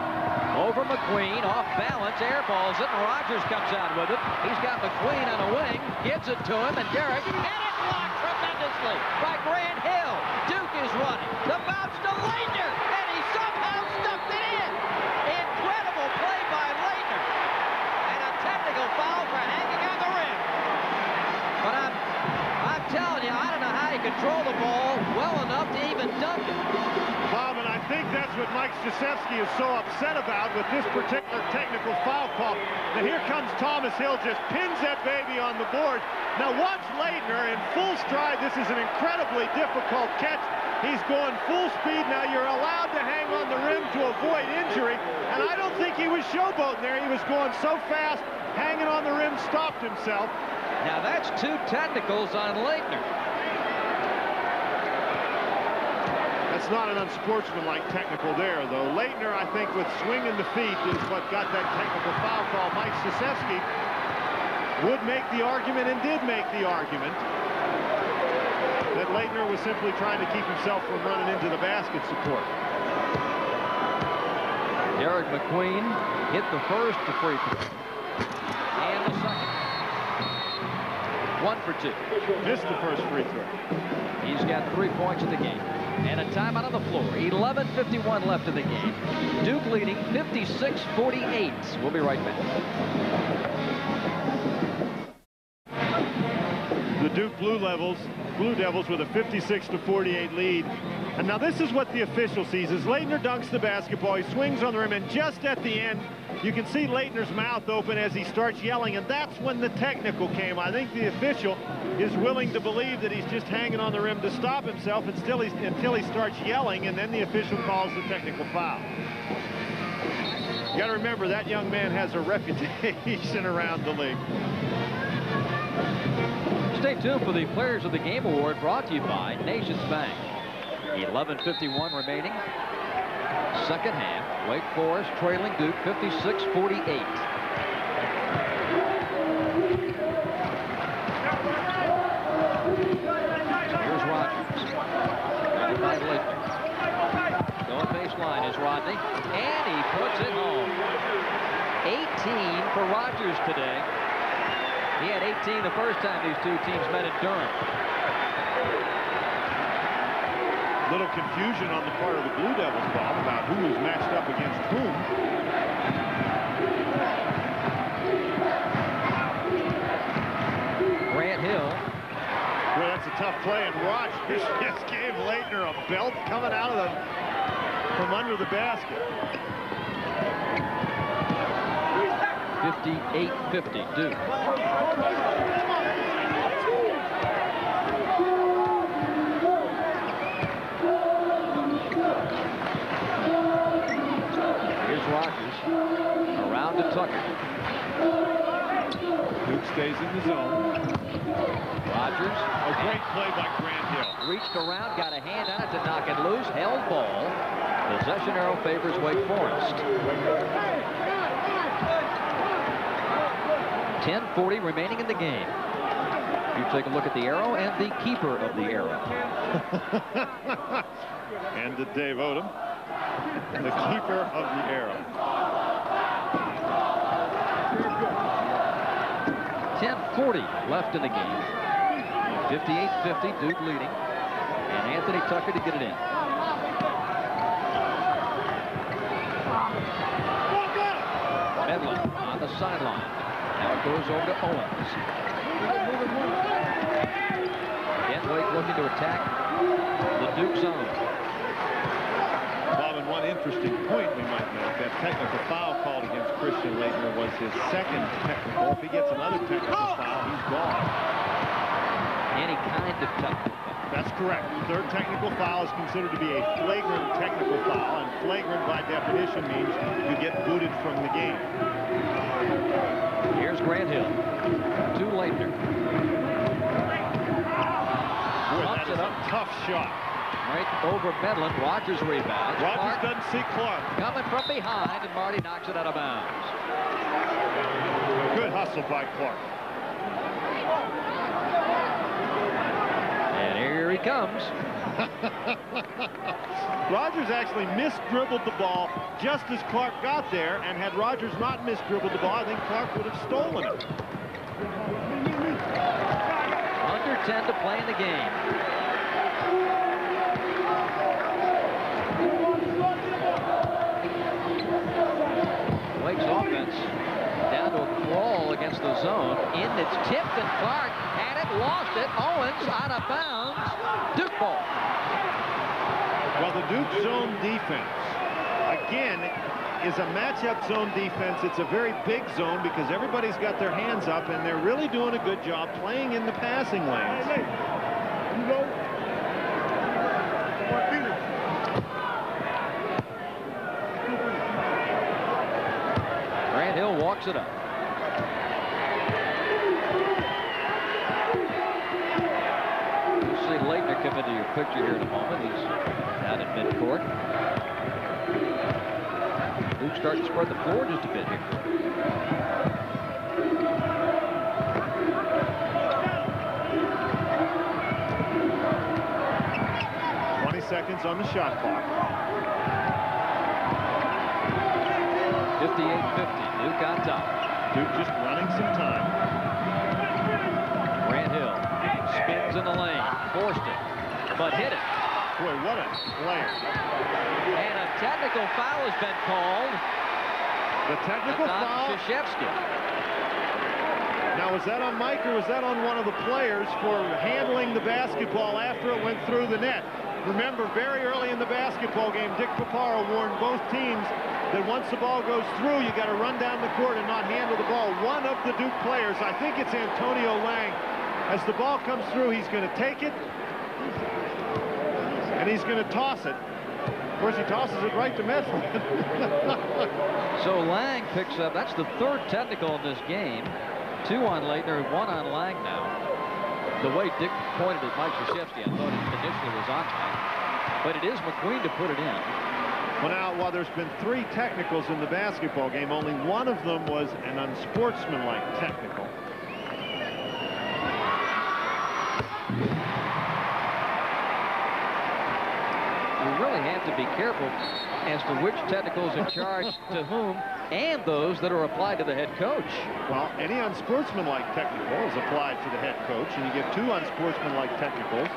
over McQueen, off balance, airballs it, and Rogers comes out with it. He's got McQueen on a wing, gives it to him, and Derek, and it blocked tremendously by Grant Hill. Duke is running. The bounce to Leitner, and he somehow stuffed it in. Incredible play by Leitner. And a technical foul for hanging on the rim. But I'm telling you, I don't know how he controlled the ball well enough to even dunk it. Bob, and I think that's what Mike Krzyzewski is so upset about with this particular technical foul call. Now here comes Thomas Hill, just pins that baby on the board. Now watch Leitner in full stride. This is an incredibly difficult catch. He's going full speed. Now you're allowed to hang on the rim to avoid injury. And I don't think he was showboating there. He was going so fast, hanging on the rim, stopped himself. Now that's 2 technicals on Leitner. That's not an unsportsmanlike technical there, though. Leitner, I think, with swinging the feet is what got that technical foul call. Mike Krzyzewski would make the argument and did make the argument that Leitner was simply trying to keep himself from running into the basket support. Derek McQueen hit the first free throw. And the second. 1 for 2. Missed the first free throw. He's got 3 points in the game. And a timeout on the floor. 11:51 left in the game. Duke leading 56-48. We'll be right back. The Duke Blue Devils with a 56-48 lead. And now this is what the official sees as Leitner dunks the basketball. He swings on the rim, and just at the end, you can see Leitner's mouth open as he starts yelling, and that's when the technical came. I think the official is willing to believe that he's just hanging on the rim to stop himself until he starts yelling, and then the official calls the technical foul. You got to remember, that young man has a reputation around the league. Stay tuned for the Players of the Game Award, brought to you by Nations Bank. 11:51 remaining. Second half. Wake Forest trailing Duke 56-48. Here's Rogers. Right by Leitner. Going baseline is Rodney. And he puts it home. 18 for Rogers today. He had 18 the first time these two teams met at Durham. Little confusion on the part of the Blue Devils, Bob, about who was matched up against whom. Grant Hill. Boy, that's a tough play, and Rogers just gave Leitner a belt coming out of from under the basket. 58-50 Duke. Here's Rogers around to Tucker. Duke stays in the zone. Rogers. A great play by Grant Hill. Reached around, got a hand on it to knock it loose. Held ball. Possession arrow favors Wake Forest. 10:40 remaining in the game. You take a look at the arrow and the keeper of the arrow. And to Dave Odom, the keeper of the arrow. 10:40 left in the game. 58-50, Duke leading. And Anthony Tucker to get it in. Medlin on the sideline. Now it goes over to Owens. Again, Wake looking to attack the Duke zone. Bob, and one interesting point we might make, that technical foul called against Christian Leitner was his second technical. If he gets another technical foul, he's gone. Any kind of technical foul. That's correct. The third technical foul is considered to be a flagrant technical foul, and flagrant by definition means you get booted from the game. Here's Grant Hill to Leitner. Boy, that is a tough shot. Right over Medlin. Rogers rebounds. Rogers doesn't see Clark. Coming from behind, and Marty knocks it out of bounds. Good hustle by Clark. And And here he comes. Rogers actually misdribbled the ball just as Clark got there, and had Rogers not misdribbled the ball, I think Clark would have stolen it. Under 10 to play in the game. Wake's offense down to a crawl against the zone. In, it's tipped, and Clark had it, lost it. Owens out of bounds. Duke ball. Well, the Duke zone defense, again, is a matchup zone defense. It's a very big zone because everybody's got their hands up, and they're really doing a good job playing in the passing lanes. Grant Hill walks it up. You'll see Leitner come into your picture here in a moment. He's down in midcourt. Duke starting to spread the floor just a bit here. Seconds on the shot clock. 58-50. Duke on top. Duke just running some time. Grant Hill spins in the lane, forced it, but hit it. Boy, what a player. And a technical foul has been called. The technical foul. Krzyzewski. Now, was that on Mike or was that on one of the players for handling the basketball after it went through the net? Remember, very early in the basketball game, Dick Paparo warned both teams that once the ball goes through, you got to run down the court and not handle the ball. One of the Duke players, I think it's Antonio Lang, as the ball comes through, he's going to take it, and he's going to toss it. Of course, he tosses it right to Mifflin. So Lang picks up, that's the third technical in this game. 2 on Leitner, 1 on Lang now. The way Dick pointed at Mike Krzyzewski, I thought it initially was on Lang. But it is McQueen to put it in. Well, now, while there's been 3 technicals in the basketball game, only one of them was an unsportsmanlike technical. You really have to be careful as to which technical is in charge to whom, and those that are applied to the head coach. Well, any unsportsmanlike technical is applied to the head coach, and you get 2 unsportsmanlike technicals.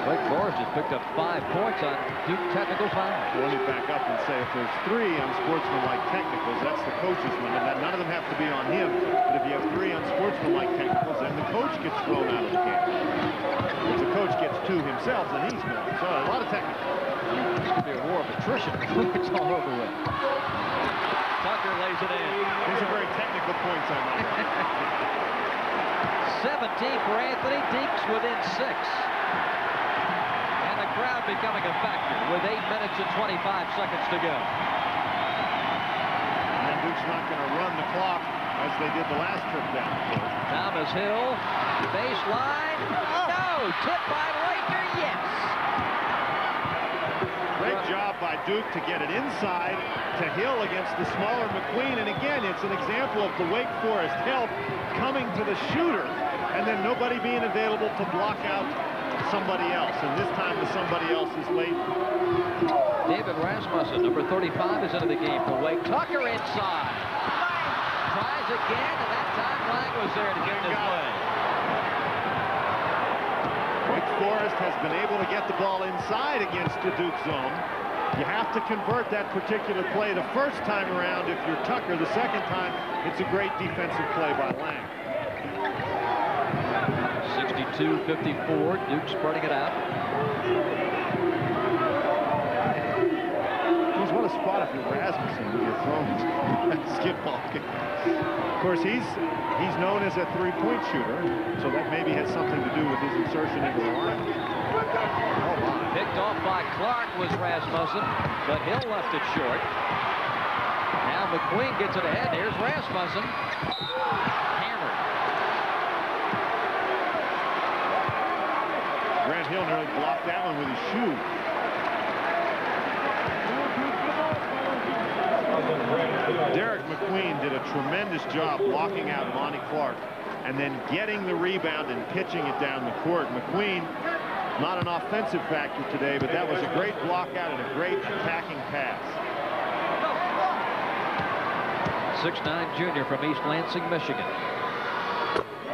Wake Forest has picked up 5 points on Duke technical fouls. Let me back up and say if there's 3 unsportsmanlike technicals, that's the coach's limit. None of them have to be on him, but if you have 3 unsportsmanlike technicals, then the coach gets thrown out of the game. If the coach gets 2 himself, then he's more. So a lot of technicals. This could be a war of attrition. It's all over with. Tucker lays it in. These are very technical points on that. 17 for Anthony. Deeks within 6. And the crowd becoming a factor with 8 minutes and 25 seconds to go. And Duke's not going to run the clock as they did the last trip down the court. Thomas Hill, baseline. No, tipped by Leitner, yes. Great job by Duke to get it inside to Hill against the smaller McQueen. And again, it's an example of the Wake Forest help coming to the shooter and then nobody being available to block out somebody else. And this time the somebody else is late. David Rasmussen, number 35, is into the game for Wake. Tucker inside. Tries again, and that time Lang was there to get in his way. Wake Forest has been able to get the ball inside against the Duke zone. You have to convert that particular play the first time around if you're Tucker. The second time, it's a great defensive play by Lang. 62-54, Duke spreading it out. Geez, what a spot if you're Rasmussen with your throwing basketball. Of course, he's known as a three-point shooter, so that maybe has something to do with his insertion into the line. Oh, my. Picked off by Clark was Rasmussen, but Hill left it short. Now McQueen gets it ahead. Here's Rasmussen. Hammered. Grant Hill nearly blocked that one with his shoe. Derek McQueen did a tremendous job blocking out Lonnie Clark. and then getting the rebound and pitching it down the court. McQueen, not an offensive factor today, but that was a great block out and a great attacking pass. 6'9" junior from East Lansing, Michigan.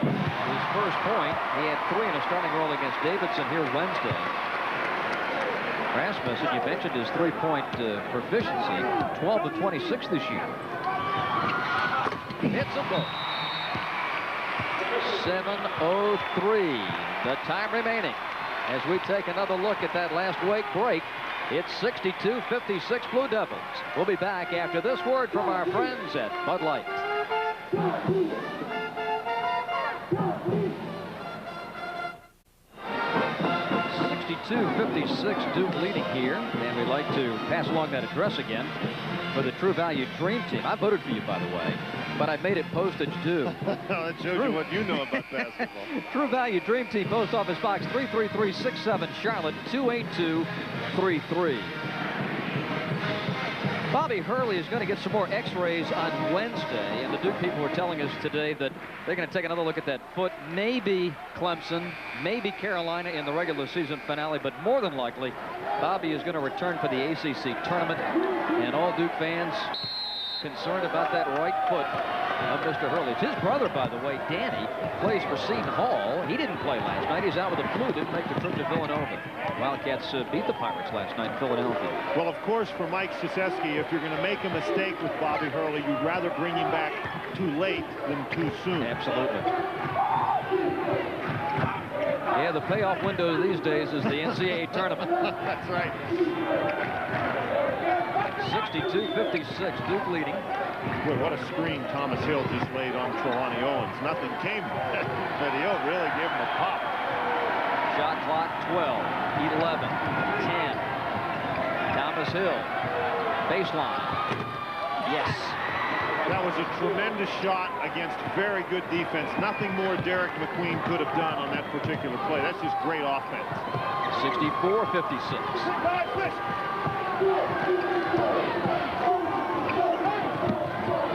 His first point, he had 3 in a starting role against Davidson here Wednesday. Rasmussen, you mentioned his three-point proficiency, 12 to 26 this year. Hits them both. 7:03, the time remaining. As we take another look at that last Wake break, it's 62-56 Blue Devils. We'll be back after this word from our friends at Bud Light. 62-56 Duke leading here, and we'd like to pass along that address again for the True Value Dream Team. I voted for you, by the way, but I made it postage due. That shows you what you know about basketball. True Value Dream Team, Post Office Box 33367, Charlotte 28233. Bobby Hurley is going to get some more x-rays on Wednesday, and the Duke people were telling us today that they're going to take another look at that foot. Maybe Clemson, maybe Carolina in the regular season finale, but more than likely, Bobby is going to return for the ACC tournament, and all Duke fans concerned about that right foot of Mr. Hurley. It's his brother, by the way, Danny, plays for Seton Hall. He didn't play last night. He's out with the flu, didn't make the trip to Villanova. Wildcats beat the Pirates last night in Philadelphia. Well, of course, for Mike Krzyzewski, if you're going to make a mistake with Bobby Hurley, you'd rather bring him back too late than too soon. Absolutely. Yeah, the payoff window these days is the NCAA tournament. That's right. 62-56, Duke leading. Boy, what a screen Thomas Hill just laid on Trelawney Owens. Nothing came from that, but Hill really gave him a pop. Shot clock 12, 11, 10. Thomas Hill, baseline. Yes. That was a tremendous shot against very good defense. Nothing more Derek McQueen could have done on that particular play. That's just great offense. 64-56.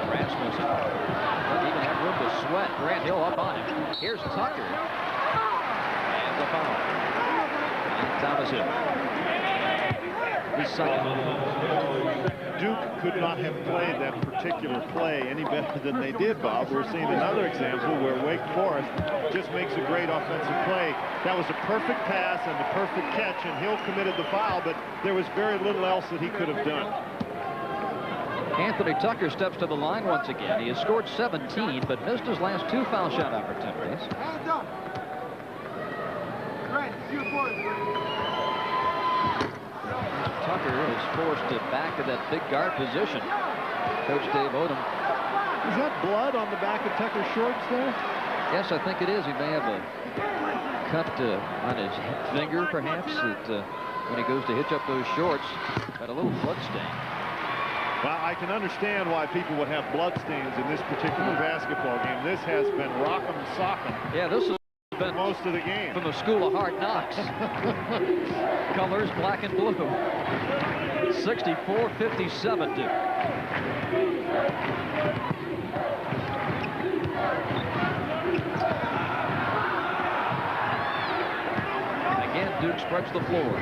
Rasmussen doesn't even have room to sweat. Grant Hill up on him. Here's Tucker. And the foul. And Thomas Hill. His second. Duke could not have played that particular play any better than they did, Bob. We're seeing another example where Wake Forest just makes a great offensive play. That was a perfect pass and a perfect catch, and Hill committed the foul, but there was very little else that he could have done. Anthony Tucker steps to the line once again. He has scored 17, but missed his last 2 foul shot opportunities. Tucker is forced back to that big guard position. Coach Dave Odom. Is that blood on the back of Tucker's shorts there? Yes, I think it is. He may have a cut on his finger, perhaps, that when he goes to hitch up those shorts, got a little blood stain. Well, I can understand why people would have blood stains in this particular basketball game. This has been rock'em sock'em. Yeah, this has been most of the game. From the School of Hard Knocks. Colors black and blue. 64-57 Duke. Again, Duke spreads the floor.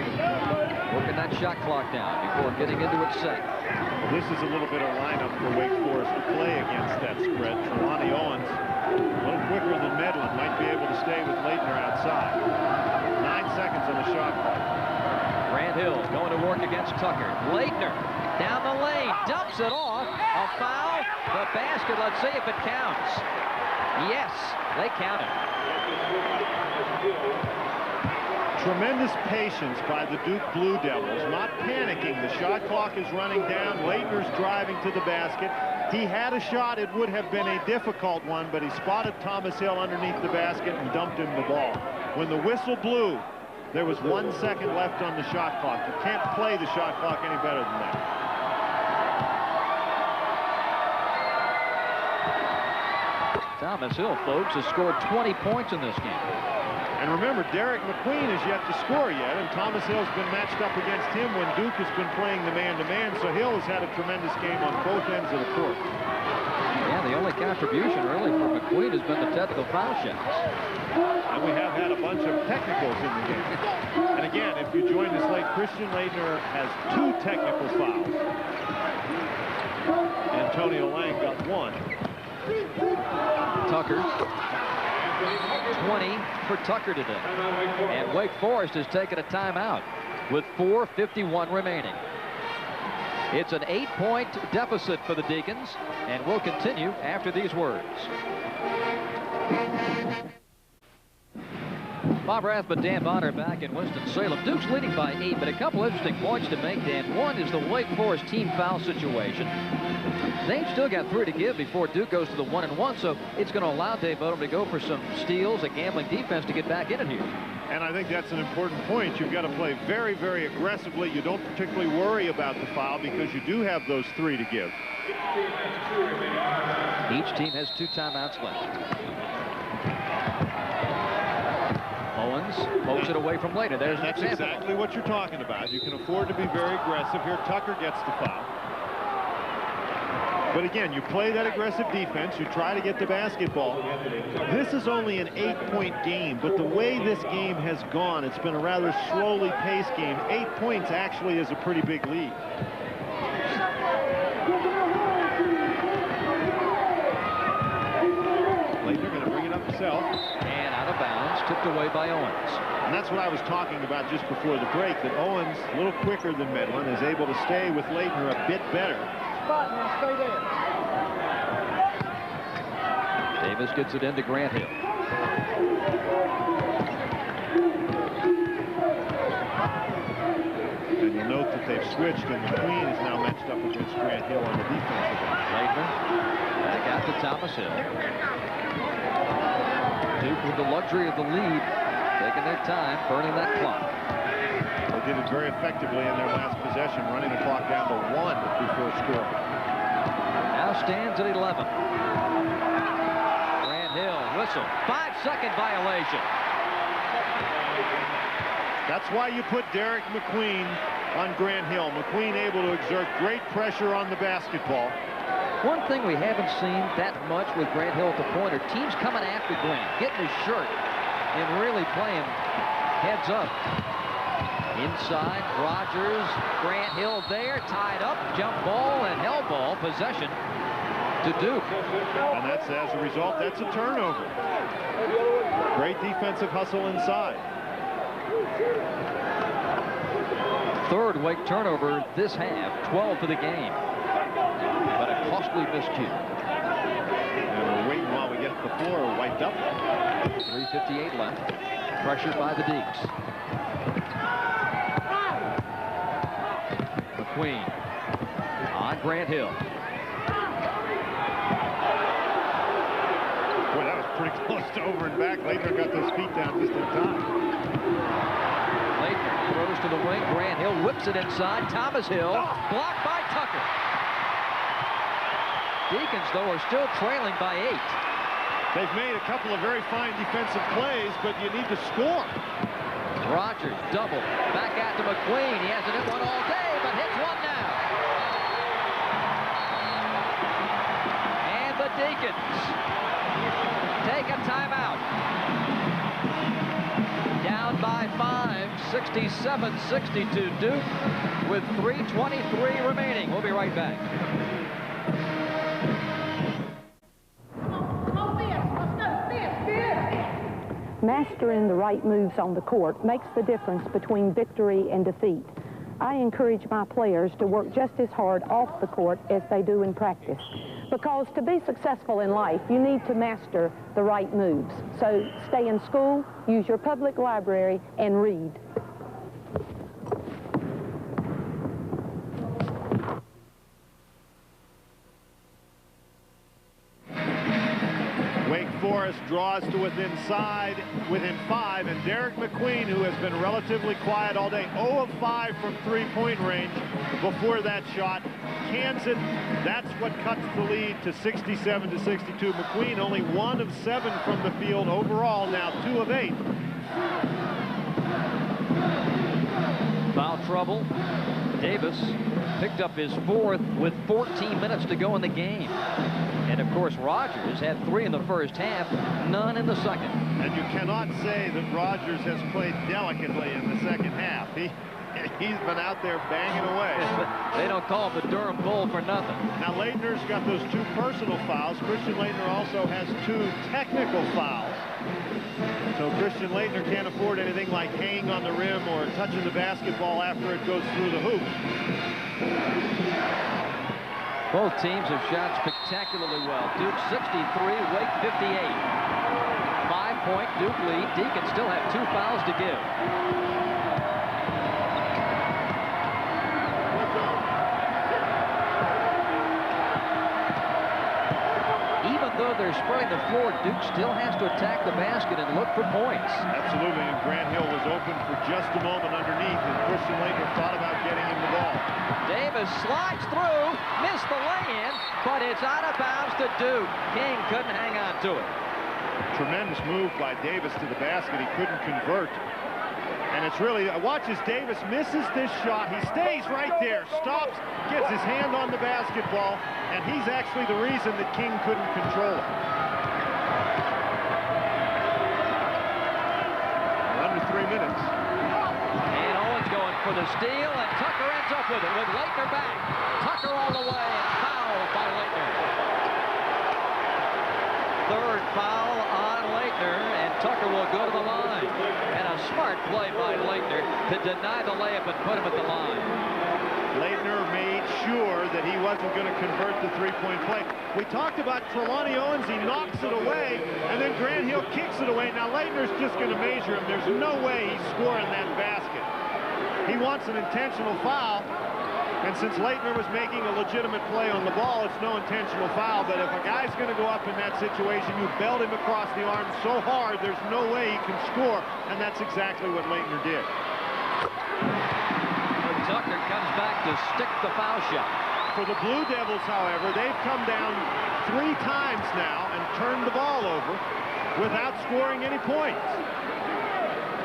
Working that shot clock down before getting into its set. Well, this is a little bit of lineup for Wake Forest to play against that spread. Trelawney Owens, a little quicker than Medlin, might be able to stay with Leitner outside. 9 seconds on the shot clock. Grant Hill going to work against Tucker. Leitner down the lane, dumps it off. A foul. The basket. Let's see if it counts. Yes, they count it. Tremendous patience by the Duke Blue Devils, not panicking. The shot clock is running down. Leitner's driving to the basket. He had a shot. It would have been a difficult one, but he spotted Thomas Hill underneath the basket and dumped him the ball. When the whistle blew, there was 1 second left on the shot clock. You can't play the shot clock any better than that. Thomas Hill, folks, has scored 20 points in this game. And remember, Derek McQueen is yet to score yet, and Thomas Hill's been matched up against him when Duke has been playing the man-to-man, so Hill has had a tremendous game on both ends of the court. Yeah, the only contribution really for McQueen has been the technical foul shots. And we have had a bunch of technicals in the game. And again, if you join this late, Christian Laettner has 2 technical fouls. Antonio Lang got 1. Tucker. 20 for Tucker today. And Wake Forest has taken a timeout with 4:51 remaining. It's an 8-point deficit for the Deacons, and we'll continue after these words. Bob Rathbun, Dan Bonner back in Winston-Salem. Duke's leading by 8, but a couple interesting points to make, Dan. One is the Wake Forest team foul situation. They've still got 3 to give before Duke goes to the 1-1, so it's going to allow Dave Odom to go for some steals, a gambling defense to get back in it here. And I think that's an important point. You've got to play very, very aggressively. You don't particularly worry about the foul because you do have those 3 to give. Each team has 2 timeouts left. Owens pokes it away from Laettner. There's That's exactly what you're talking about. You can afford to be very aggressive here. Tucker gets the foul. But again, you play that aggressive defense. You try to get the basketball. This is only an 8-point game, but the way this game has gone, it's been a rather slowly paced game. 8 points actually is a pretty big lead. Laettner going to bring it up himself. And out of bounds, tipped away by Owens. And that's what I was talking about just before the break, that Owens, a little quicker than Medlin, is able to stay with Laettner a bit better. Stay there. Davis gets it into Grant Hill. And you'll note that they've switched, and McQueen is now matched up against Grant Hill on the defensive end. Laettner back out to Thomas Hill. Duke with the luxury of the lead, taking their time, burning that clock. They did it very effectively in their last possession, running the clock down to 1 before scoring. Now stands at 11. Grant Hill, whistle. 5-second violation. That's why you put Derek McQueen on Grant Hill. McQueen able to exert great pressure on the basketball. One thing we haven't seen that much with Grant Hill at the point are teams coming after Grant, getting his shirt, and really playing heads up. Inside, Rogers, Grant Hill there, tied up, jump ball and hell ball, possession to Duke. And that's, as a result, that's a turnover. Great defensive hustle inside. Third Wake turnover this half, 12 for the game. But a costly miscue. And we're waiting while we get the floor wiped up. 3:58 left. Pressured by the Deeks. McQueen on Grant Hill. Boy, that was pretty close to over and back. Laettner got those feet down just in time. Laettner throws to the wing. Grant Hill whips it inside. Thomas Hill blocked by Tucker. Deacons, though, are still trailing by 8. They've made a couple of very fine defensive plays, but you need to score. Rogers double. Back out to McQueen. He hasn't hit one all day, but hits one now. And the Deacons take a timeout. Down by 5, 67-62 Duke with 3:23 remaining. We'll be right back. Mastering the right moves on the court makes the difference between victory and defeat. I encourage my players to work just as hard off the court as they do in practice. Because to be successful in life, you need to master the right moves. So stay in school, use your public library, and read. Wake Forest draws to within 5, and Derek McQueen, who has been relatively quiet all day, 0 of 5 from three-point range before that shot, cans it. That's what cuts the lead to 67-62. McQueen only 1 of 7 from the field overall, now 2 of 8 Foul trouble. Davis picked up his 4th with 14 minutes to go in the game. And of course, Rogers had 3 in the first half, none in the second. And you cannot say that Rogers has played delicately in the second half. He's been out there banging away. They don't call him the Durham Bull for nothing. Now, Leitner's got those 2 personal fouls. Christian Laettner also has 2 technical fouls. So Christian Laettner can't afford anything like hanging on the rim or touching the basketball after it goes through the hoop. Both teams have shot spectacularly well. Duke 63, Wake 58. 5-point Duke lead. Deacons still have 2 fouls to give. Though they're spreading the floor, Duke still has to attack the basket and look for points. Absolutely, and Grant Hill was open for just a moment underneath, and Christian Laettner thought about getting him the ball. Davis slides through, missed the lay-in, but it's out of bounds to Duke. King couldn't hang on to it. Tremendous move by Davis to the basket. He couldn't convert. And it's really, watch as Davis misses this shot. He stays right there, stops, gets his hand on the basketball, and he's actually the reason that King couldn't control it. Under 3 minutes. And Owens going for the steal, and Tucker ends up with it with Laettner back. Tucker all the way, and fouled by Laettner. 3rd foul on Laettner, and Tucker will go to the line. And a smart play by Laettner to deny the layup and put him at the line. Laettner made sure that he wasn't going to convert the 3-point play. We talked about Trelawney Owens. He knocks it away, and then Grant Hill kicks it away. Now Laettner's just going to measure him. There's no way he's scoring that basket. He wants an intentional foul. And since Laettner was making a legitimate play on the ball, it's no intentional foul. But if a guy's going to go up in that situation, you belt him across the arm so hard, there's no way he can score. And that's exactly what Laettner did. Tucker comes back to stick the foul shot. For the Blue Devils, however, they've come down 3 times now and turned the ball over without scoring any points.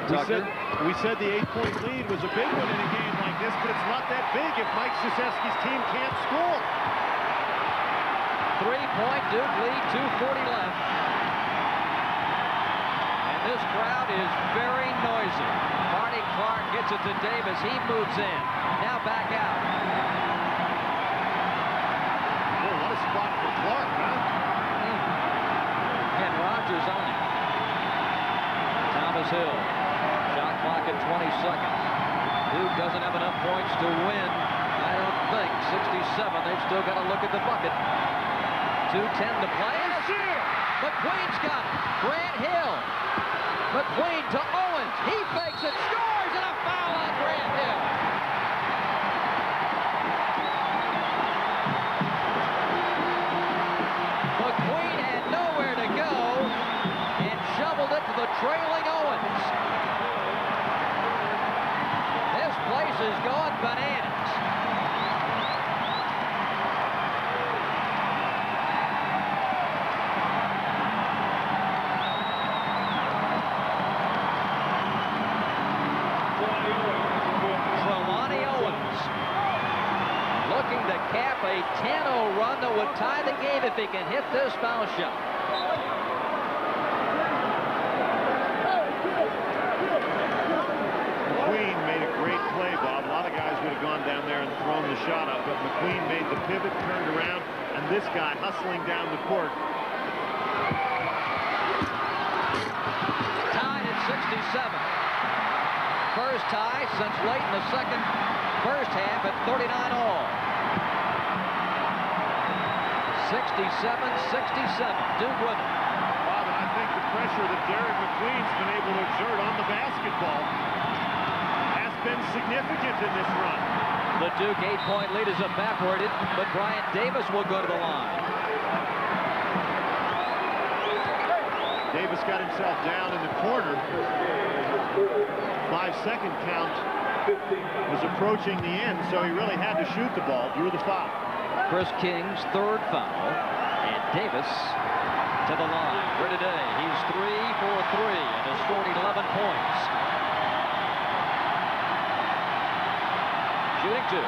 We said the 8-point lead was a big one in a game like this, but it's not that big if Mike Krzyzewski's team can't score. 3-point Duke lead, 2:40 left. And this crowd is very noisy. Marty Clark gets it to Davis. He moves in. Now back out. Oh, what a spot for Clark, huh? And Rogers on him. Thomas Hill. Shot clock at 20 seconds. Duke doesn't have enough points to win. I don't think. 67. They've still got to look at the bucket. 2:10 to play. And a steal! McQueen's got it. Grant Hill. McQueen to Owens. He fakes it, scores, and a foul on Grant Hill. McQueen had nowhere to go and shoveled it to the trailing Owens. This place is going bananas. Cap a 10-0 run that would tie the game if he can hit this foul shot. McQueen made a great play, Bob. A lot of guys would have gone down there and thrown the shot up, but McQueen made the pivot, turned around, and this guy hustling down the court. Tied at 67. First tie since late in the first half at 39 all. 67-67. Duke with it. Bob, and I think the pressure that Derek McQueen's been able to exert on the basketball has been significant in this run. The Duke 8-point lead is evaporated, but Brian Davis will go to the line. Davis got himself down in the corner. 5-second count was approaching the end, so he really had to shoot the ball, drew the foul. Chris King's 3rd foul, and Davis to the line, where today he's 3 for 3 and has scored 11 points. Shooting 2.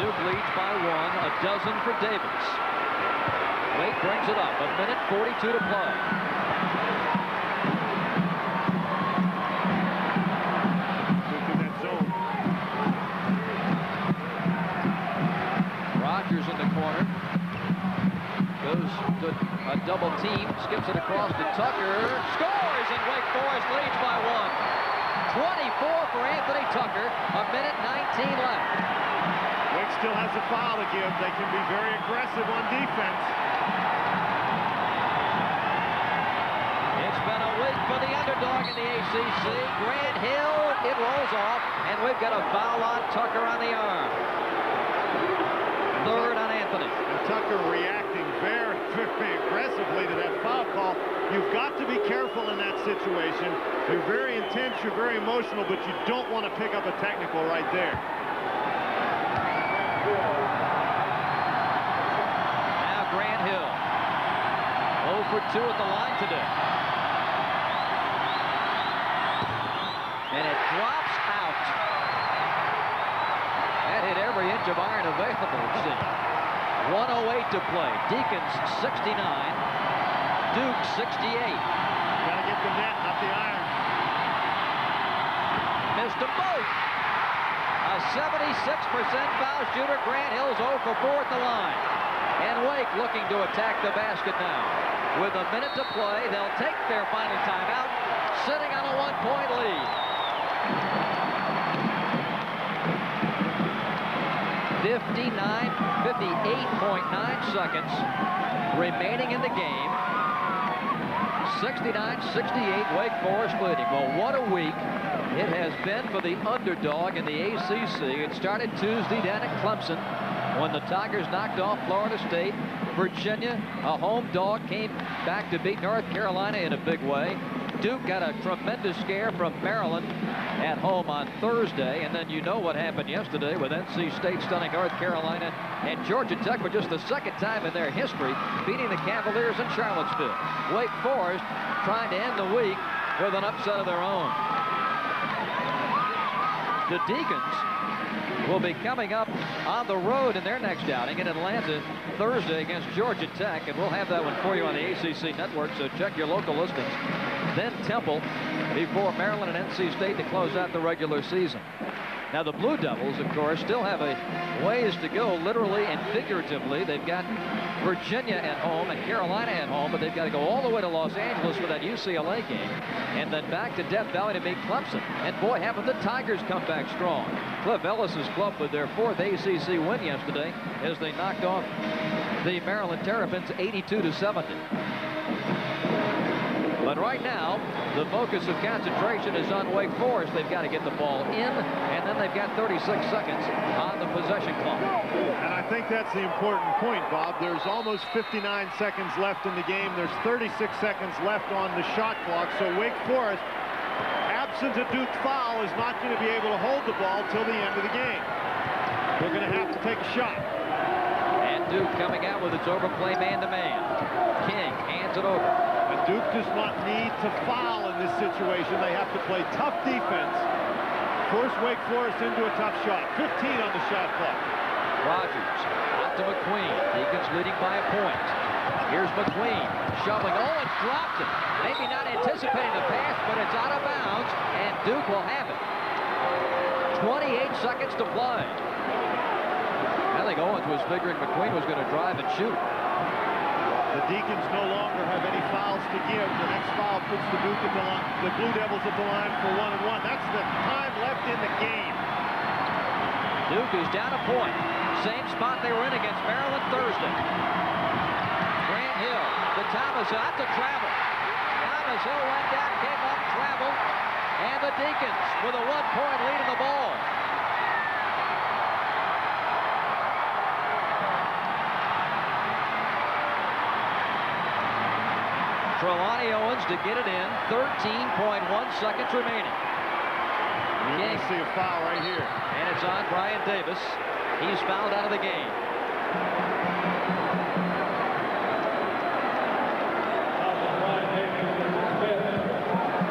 Duke leads by 1, a dozen for Davis. Wake brings it up, 1:42 to play. Duke in that zone. Rogers in the corner. Goes to a double team, skips it across to Tucker, scores, and Wake Forest leads by 1. 24 for Anthony Tucker, 1:19 left. Wake still has a foul to give. They can be very aggressive on defense. It's been a week for the underdog in the ACC. Grant Hill, it rolls off, and we've got a foul on Tucker on the arm. Third on Anthony. And Tucker reacting very, very aggressively to that foul call. You've got to be careful in that situation. You're very intense, you're very emotional, but you don't want to pick up a technical right there. Now Grant Hill, 0 for 2 at the line today. And it drops out. That hit every inch of iron available, it seems. 1:08 to play. Deacons 69, Duke 68. Gotta get the net, not the iron. Missed them both. A 76% foul shooter. Grant Hill's 0 for 4 at the line. And Wake looking to attack the basket now. With a minute to play, they'll take their final timeout, sitting on a 1-point lead. 58.9 seconds remaining in the game. 69-68, Wake Forest leading. Well, what a week it has been for the underdog in the ACC. It started Tuesday down at Clemson when the Tigers knocked off Florida State. Virginia, a home dog, came back to beat North Carolina in a big way. Duke got a tremendous scare from Maryland at home on Thursday, and then you know what happened yesterday with NC State stunning North Carolina, and Georgia Tech for just the second time in their history beating the Cavaliers in Charlottesville. Wake Forest trying to end the week with an upset of their own. The Deacons will be coming up on the road in their next outing in Atlanta Thursday against Georgia Tech, and we'll have that one for you on the ACC network, so check your local listings. Then Temple before Maryland and NC State to close out the regular season. Now the Blue Devils, of course, still have a ways to go, literally and figuratively. They've got Virginia at home and Carolina at home, but they've got to go all the way to Los Angeles for that UCLA game, and then back to Death Valley to meet Clemson. And boy, haven't the Tigers come back strong. Cliff Ellis's club with their 4th ACC win yesterday as they knocked off the Maryland Terrapins 82-70. But right now, the focus of concentration is on Wake Forest. They've got to get the ball in, and then they've got 36 seconds on the possession clock. And I think that's the important point, Bob. There's almost 59 seconds left in the game. There's 36 seconds left on the shot clock. So Wake Forest, absent a Duke foul, is not going to be able to hold the ball till the end of the game. They're going to have to take a shot. And Duke coming out with its overplay man-to-man. King hands it over. Duke does not need to foul in this situation. They have to play tough defense. Force Wake Forest into a tough shot. 15 on the shot clock. Rogers out to McQueen. Deacons leading by a point. Here's McQueen shoveling. Oh, and dropped it. Maybe not anticipating the pass, but it's out of bounds, and Duke will have it. 28 seconds to play. I think Owens was figuring McQueen was going to drive and shoot. The Deacons no longer have any fouls to give. The next foul puts the Duke at the line, the Blue Devils at the line for 1-1. That's the time left in the game. Duke is down a point. Same spot they were in against Maryland Thursday. Grant Hill to Thomas, out to travel. Thomas Hill went down, came up, traveled, And the Deacons with a 1-point lead in the ball. Trelawney Owens to get it in. 13.1 seconds remaining. You're going to see a foul right here. And it's on Brian Davis. He's fouled out of the game.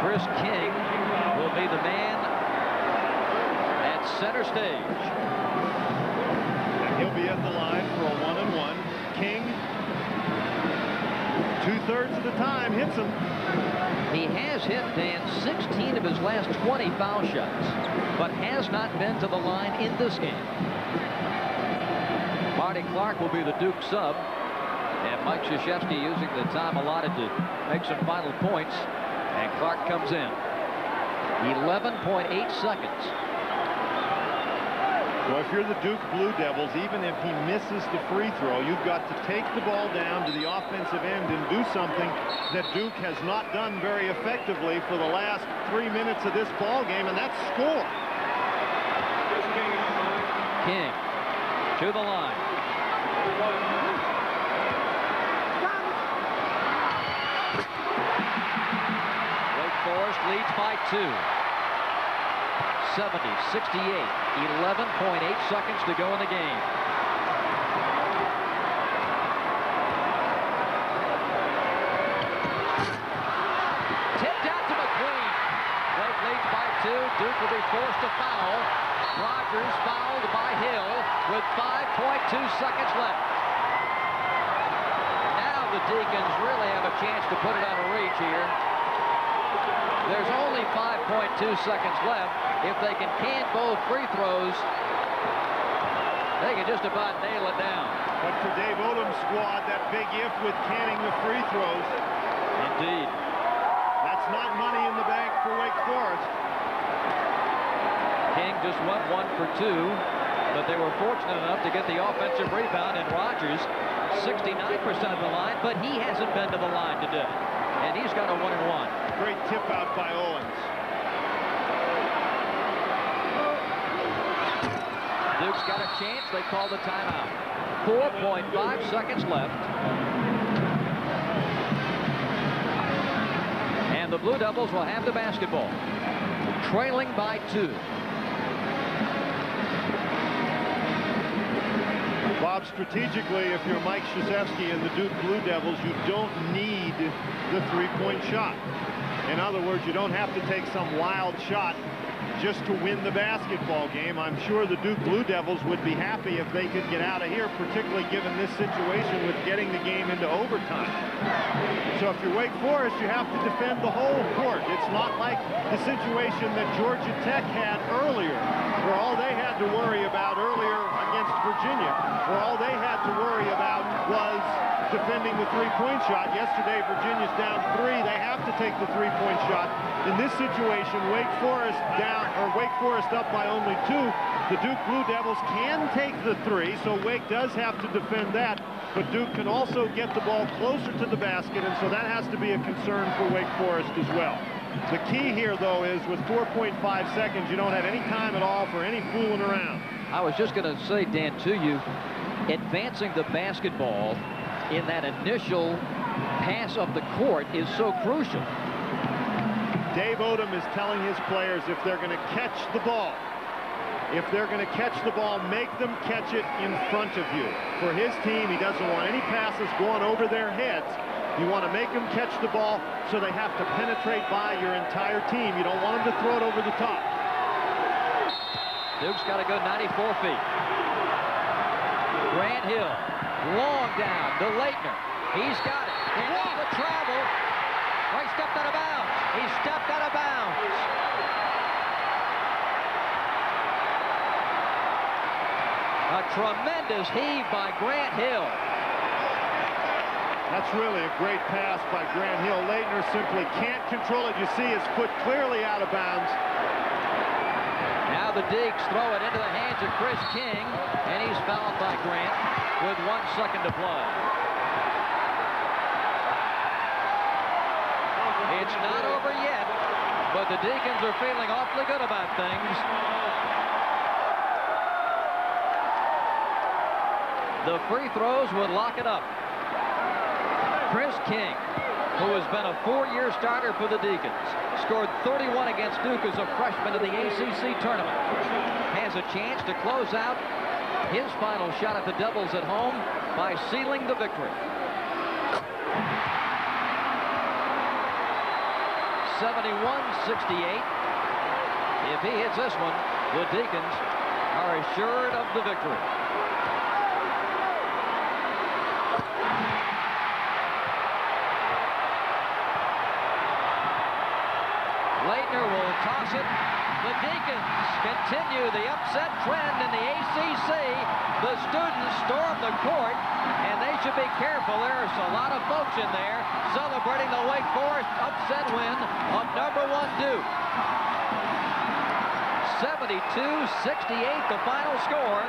Chris King will be the man at center stage. And he'll be at the line for a 1-and-1. King, 2/3 of the time, hits him. He has hit, Dan, 16 of his last 20 foul shots, but has not been to the line in this game. Marty Clark will be the Duke sub, and Mike Krzyzewski using the time allotted to make some final points, and Clark comes in. 11.8 seconds. Well, if you're the Duke Blue Devils, even if he misses the free throw, you've got to take the ball down to the offensive end and do something that Duke has not done very effectively for the last 3 minutes of this ball game, and that's score. King to the line. Wake Forest leads by 2. 70-68. 11.8 seconds to go in the game. Tipped out to McQueen. Wake leads by 2. Duke will be forced to foul. Rogers fouled by Hill with 5.2 seconds left. Now the Deacons really have a chance to put it out of reach here. There's only 5.2 seconds left. If they can both free throws, they can just about nail it down. But for Dave Odom's squad, that big if with canning the free throws. Indeed. That's not money in the bank for Wake Forest. King just went 1 for 2, but they were fortunate enough to get the offensive rebound, and Rogers 69% of the line, but he hasn't been to the line today, and he's got a 1-and-1. Great tip out by Owens. Duke's got a chance. They call the timeout. 4.5 seconds left. And the Blue Devils will have the basketball, trailing by 2. Bob, strategically, if you're Mike Krzyzewski and the Duke Blue Devils, you don't need the three-point shot. In other words, you don't have to take some wild shot just to win the basketball game. I'm sure the Duke Blue Devils would be happy if they could get out of here, particularly given this situation with getting the game into overtime. So if you're Wake Forest, you have to defend the whole court. It's not like the situation that Georgia Tech had earlier, where all they had to worry about earlier against Virginia, where all they had to worry about was defending the three-point shot. Yesterday, Virginia's down 3. They have to take the three-point shot. In this situation, Wake Forest up by only 2. The Duke Blue Devils can take the 3, so Wake does have to defend that. But Duke can also get the ball closer to the basket, and so that has to be a concern for Wake Forest as well. The key here, though, is with 4.5 seconds, you don't have any time at all for any fooling around. I was just going to say, Dan, to you, advancing the basketball in that initial pass up the court is so crucial. Dave Odom is telling his players if they're going to catch the ball, make them catch it in front of you. For his team, he doesn't want any passes going over their heads. You want to make them catch the ball so they have to penetrate by your entire team. You don't want them to throw it over the top. Duke's got to go 94 feet. Grant Hill, long down to Leitner. He's got it. And the travel. Oh, he stepped out of bounds. He stepped out of bounds. A tremendous heave by Grant Hill. That's really a great pass by Grant Hill. Leitner simply can't control it. You see his foot clearly out of bounds. Now the Deeks throw it into the hands of Chris King, and he's fouled by Grant with 1 second to play. It's not over yet. but the Deacons are feeling awfully good about things. The free throws would lock it up. Chris King, who has been a 4-year starter for the Deacons, scored 31 against Duke as a freshman in the ACC tournament, has a chance to close out his final shot at the Devils at home by sealing the victory. 71-68. If he hits this one, the Deacons are assured of the victory. Leitner will toss it. The Deacons continue the upset trend in the ACC. The students storm the court, and they should be careful. There's a lot of folks in there celebrating the Wake Forest upset win of #1 Duke. 72-68 the final score.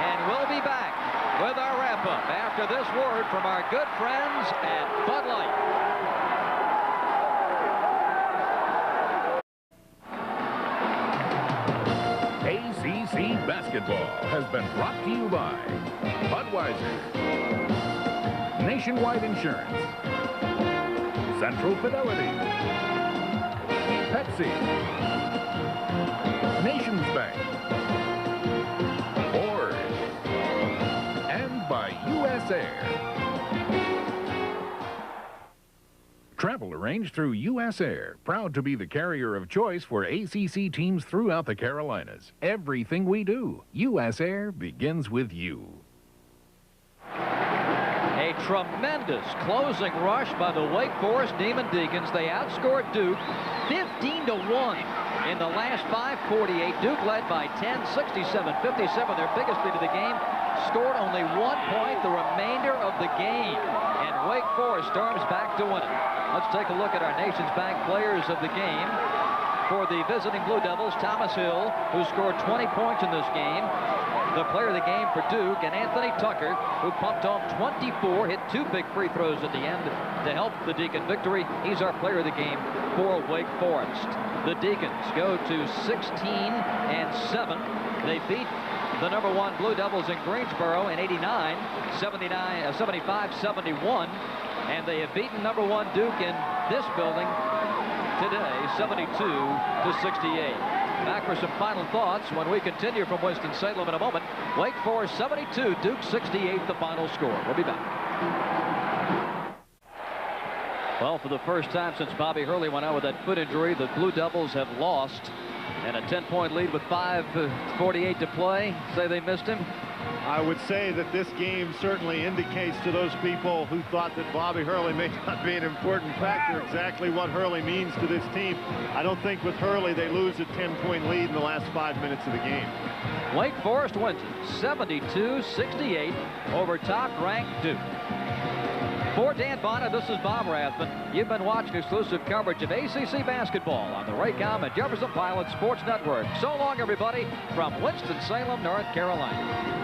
And we'll be back with our wrap-up after this word from our good friends at Bud Light. ACC basketball has been brought to you by Budweiser, Nationwide Insurance, Central Fidelity, Pepsi, Nations Bank, Ford, and by U.S. Air. Travel arranged through U.S. Air, proud to be the carrier of choice for ACC teams throughout the Carolinas. Everything we do, U.S. Air begins with you. A tremendous closing rush by the Wake Forest Demon Deacons. They outscored Duke 15-1 in the last 5:48. Duke led by 10, 67-57, their biggest lead of the game. Scored only 1 point the remainder of the game, and Wake Forest storms back to win it. Let's take a look at our Nations Bank players of the game. For the visiting Blue Devils, Thomas Hill, who scored 20 points in this game. The player of the game for Duke, and Anthony Tucker, who pumped home 24, hit 2 big free throws at the end to help the Deacon victory. He's our player of the game for Wake Forest. The Deacons go to 16-7. They beat the #1 Blue Devils in Greensboro in 89, 75-71. And they have beaten #1 Duke in this building today, 72-68. Back for some final thoughts when we continue from Winston-Salem in a moment. Wake Forest 72, Duke 68, the final score. We'll be back. Well, for the first time since Bobby Hurley went out with that foot injury, the Blue Devils have lost. And a 10-point lead with 5:48 to play. Say they missed him. I would say that this game certainly indicates to those people who thought that Bobby Hurley may not be an important factor exactly what Hurley means to this team. I don't think with Hurley they lose a 10-point lead in the last 5 minutes of the game. Wake Forest wins it 72-68 over top-ranked Duke. For Dan Bonner, this is Bob Rathman. You've been watching exclusive coverage of ACC basketball on the Raycom and Jefferson Pilot Sports Network. So long, everybody, from Winston-Salem, North Carolina.